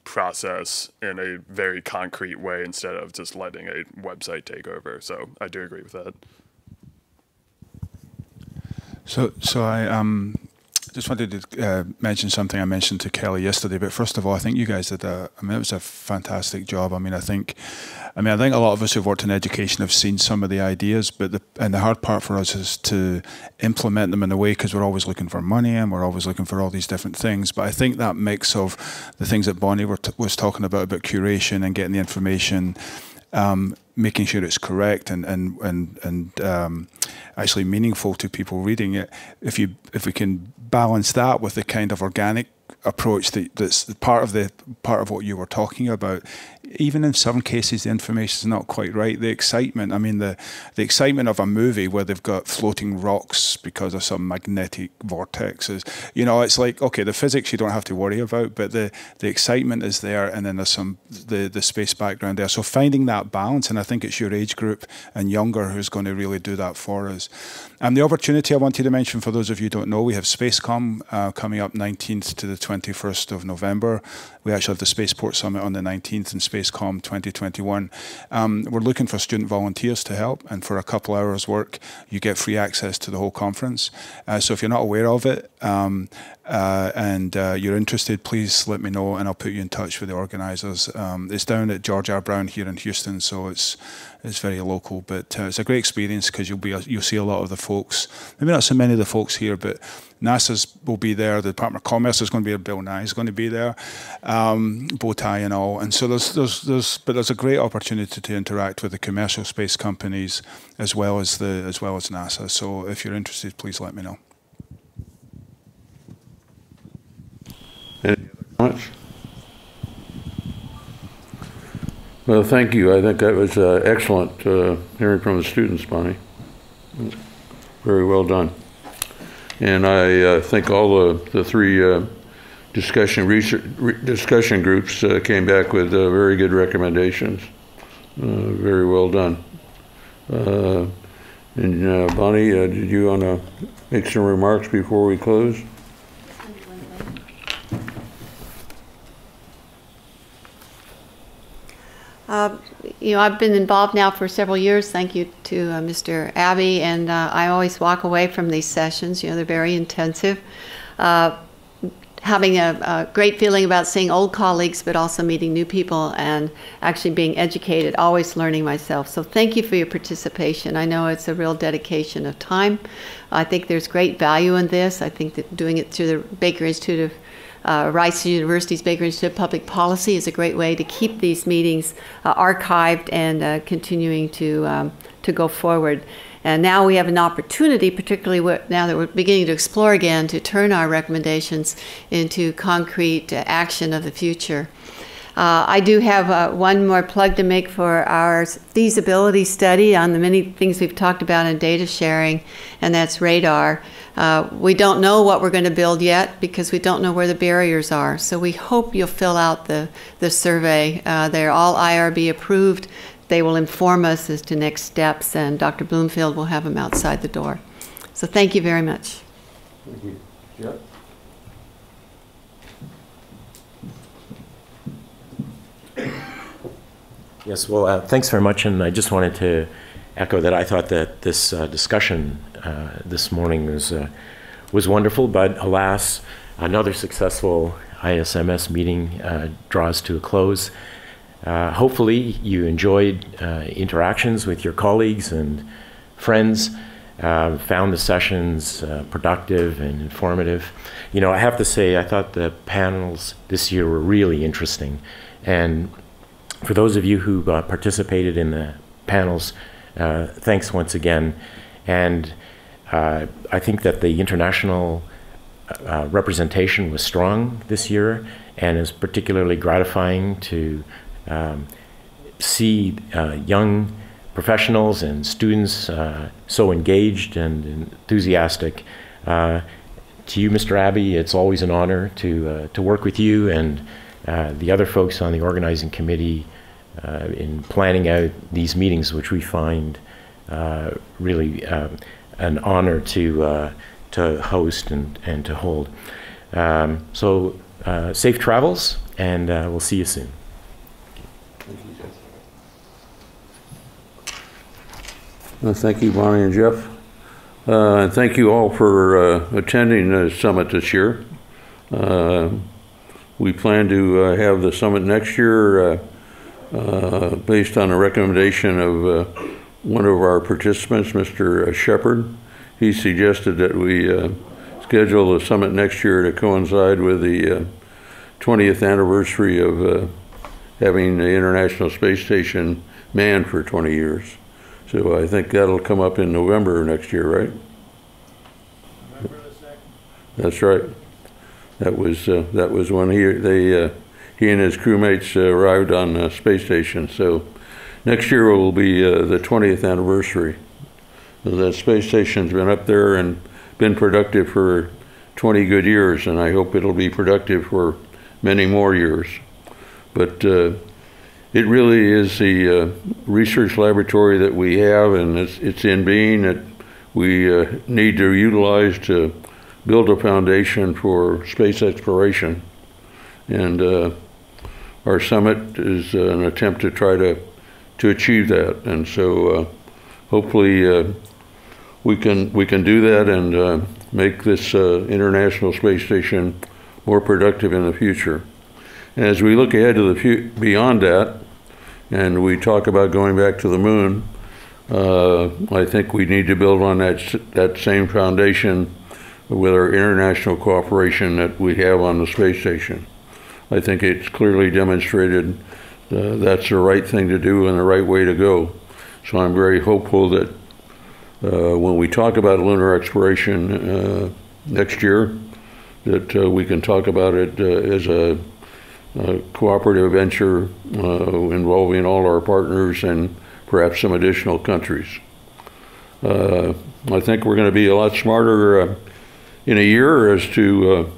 process in a very concrete way instead of just letting a website take over. So I do agree with that. So I just wanted to mention something I mentioned to Kelly yesterday. But first of all, I think you guys did it was a fantastic job. I think a lot of us who've worked in education have seen some of the ideas, but the hard part for us is to implement them in a way, because we're always looking for money and we're always looking for all these different things. But I think that mix of the things that Bonnie was talking about curation and getting the information, making sure it's correct and actually meaningful to people reading it. If we can balance that with the kind of organic approach that's part of what you were talking about, even in some cases the information is not quite right. The excitement, the excitement of a movie where they've got floating rocks because of some magnetic vortexes, it's like, okay, the physics you don't have to worry about, but the excitement is there, and then there's the space background there. So finding that balance, and I think it's your age group and younger who's going to really do that for us. And the opportunity I wanted to mention, for those of you who don't know, we have SpaceCom coming up 19th to the 21st of November. We actually have the Spaceport Summit on the 19th and SpaceCom 2021. We're looking for student volunteers to help, and for a couple hours work, you get free access to the whole conference. So if you're not aware of it and you're interested, please let me know and I'll put you in touch with the organisers. It's down at George R. Brown here in Houston, so it's very local, but it's a great experience because you'll see a lot of the folks. Maybe not so many of the folks here, but NASA's will be there. The Department of Commerce is going to be there. Bill Nye is going to be there, bow tie and all. And so there's a great opportunity to interact with the commercial space companies as well as NASA. So if you're interested, please let me know. Any other comments? Well, thank you. I think that was excellent hearing from the students, Bonnie. Very well done. And I think all the three discussion groups came back with very good recommendations. Very well done. And Bonnie, did you want to make some remarks before we close? I've been involved now for several years. Thank you to Mr. Abbey, and I always walk away from these sessions. They're very intensive. Having a great feeling about seeing old colleagues, but also meeting new people and actually being educated, always learning myself. So thank you for your participation. I know it's a real dedication of time. I think there's great value in this. I think that doing it through the Baker Institute Rice University's Baker Institute of Public Policy is a great way to keep these meetings archived and continuing to go forward. And now we have an opportunity, particularly now that we're beginning to explore again, to turn our recommendations into concrete action of the future. I do have one more plug to make for our feasibility study on the many things we've talked about in data sharing, and that's radar. We don't know what we're going to build yet because we don't know where the barriers are. So we hope you'll fill out the survey. They're all IRB approved. They will inform us as to next steps, and Dr. Bloomfield will have them outside the door. So thank you very much. Thank you. Jeff? Yes, well, thanks very much, and I just wanted to echo that I thought that this discussion this morning was wonderful, but alas, another successful ISMS meeting draws to a close. Hopefully you enjoyed interactions with your colleagues and friends, found the sessions productive and informative. You know, I have to say, I thought the panels this year were really interesting. And for those of you who participated in the panels, thanks once again. And I think that the international representation was strong this year, and is particularly gratifying to see young professionals and students so engaged and enthusiastic. To you, Mr. Abbey, it's always an honor to work with you and the other folks on the organizing committee in planning out these meetings, which we find really an honor to host and to hold. So safe travels, and we'll see you soon. Thank you, Bonnie and Jeff. And thank you all for attending the summit this year. We plan to have the summit next year based on a recommendation of one of our participants, Mr. Shepard. He suggested that we schedule the summit next year to coincide with the 20th anniversary of having the International Space Station manned for 20 years. So I think that'll come up in November next year, right? November the 2nd. That's right. That was when he and his crewmates arrived on the space station. So next year will be the 20th anniversary. The space station's been up there and been productive for 20 good years, and I hope it'll be productive for many more years. But it really is the research laboratory that we have, and it's in being, that we need to utilize to build a foundation for space exploration. And our summit is an attempt to try to achieve that. And so hopefully we can do that and make this International Space Station more productive in the future. And as we look ahead to beyond that, and we talk about going back to the moon, I think we need to build on that same foundation with our international cooperation that we have on the space station. I think it's clearly demonstrated that's the right thing to do and the right way to go. So I'm very hopeful that when we talk about lunar exploration next year, that we can talk about it as a cooperative venture involving all our partners and perhaps some additional countries. I think we're going to be a lot smarter in a year as to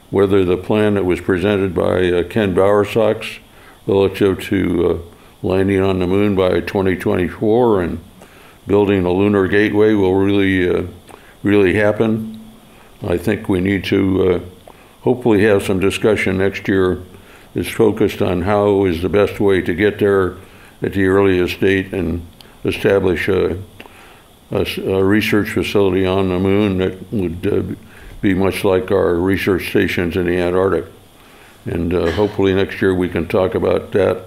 whether the plan that was presented by Ken Bowersox relative to landing on the moon by 2024 and building a lunar gateway will really happen. I think we need to hopefully have some discussion next year that's focused on how is the best way to get there at the earliest date and establish a research facility on the moon that would be much like our research stations in the Antarctic. And hopefully next year we can talk about that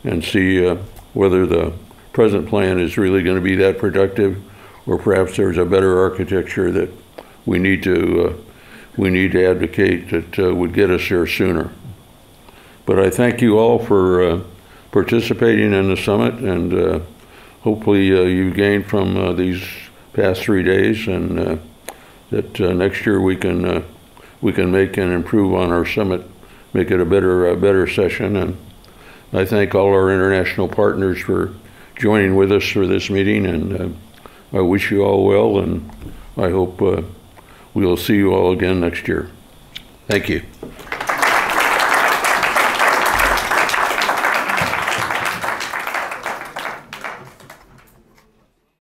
and see whether the present plan is really going to be that productive, or perhaps there's a better architecture that we need to we need to advocate that would get us there sooner. But I thank you all for participating in the summit, and hopefully you gained from these past 3 days, and that next year we can make and improve on our summit, make it a better session. And I thank all our international partners for joining with us for this meeting, and I wish you all well, and I hope we'll see you all again next year. Thank you.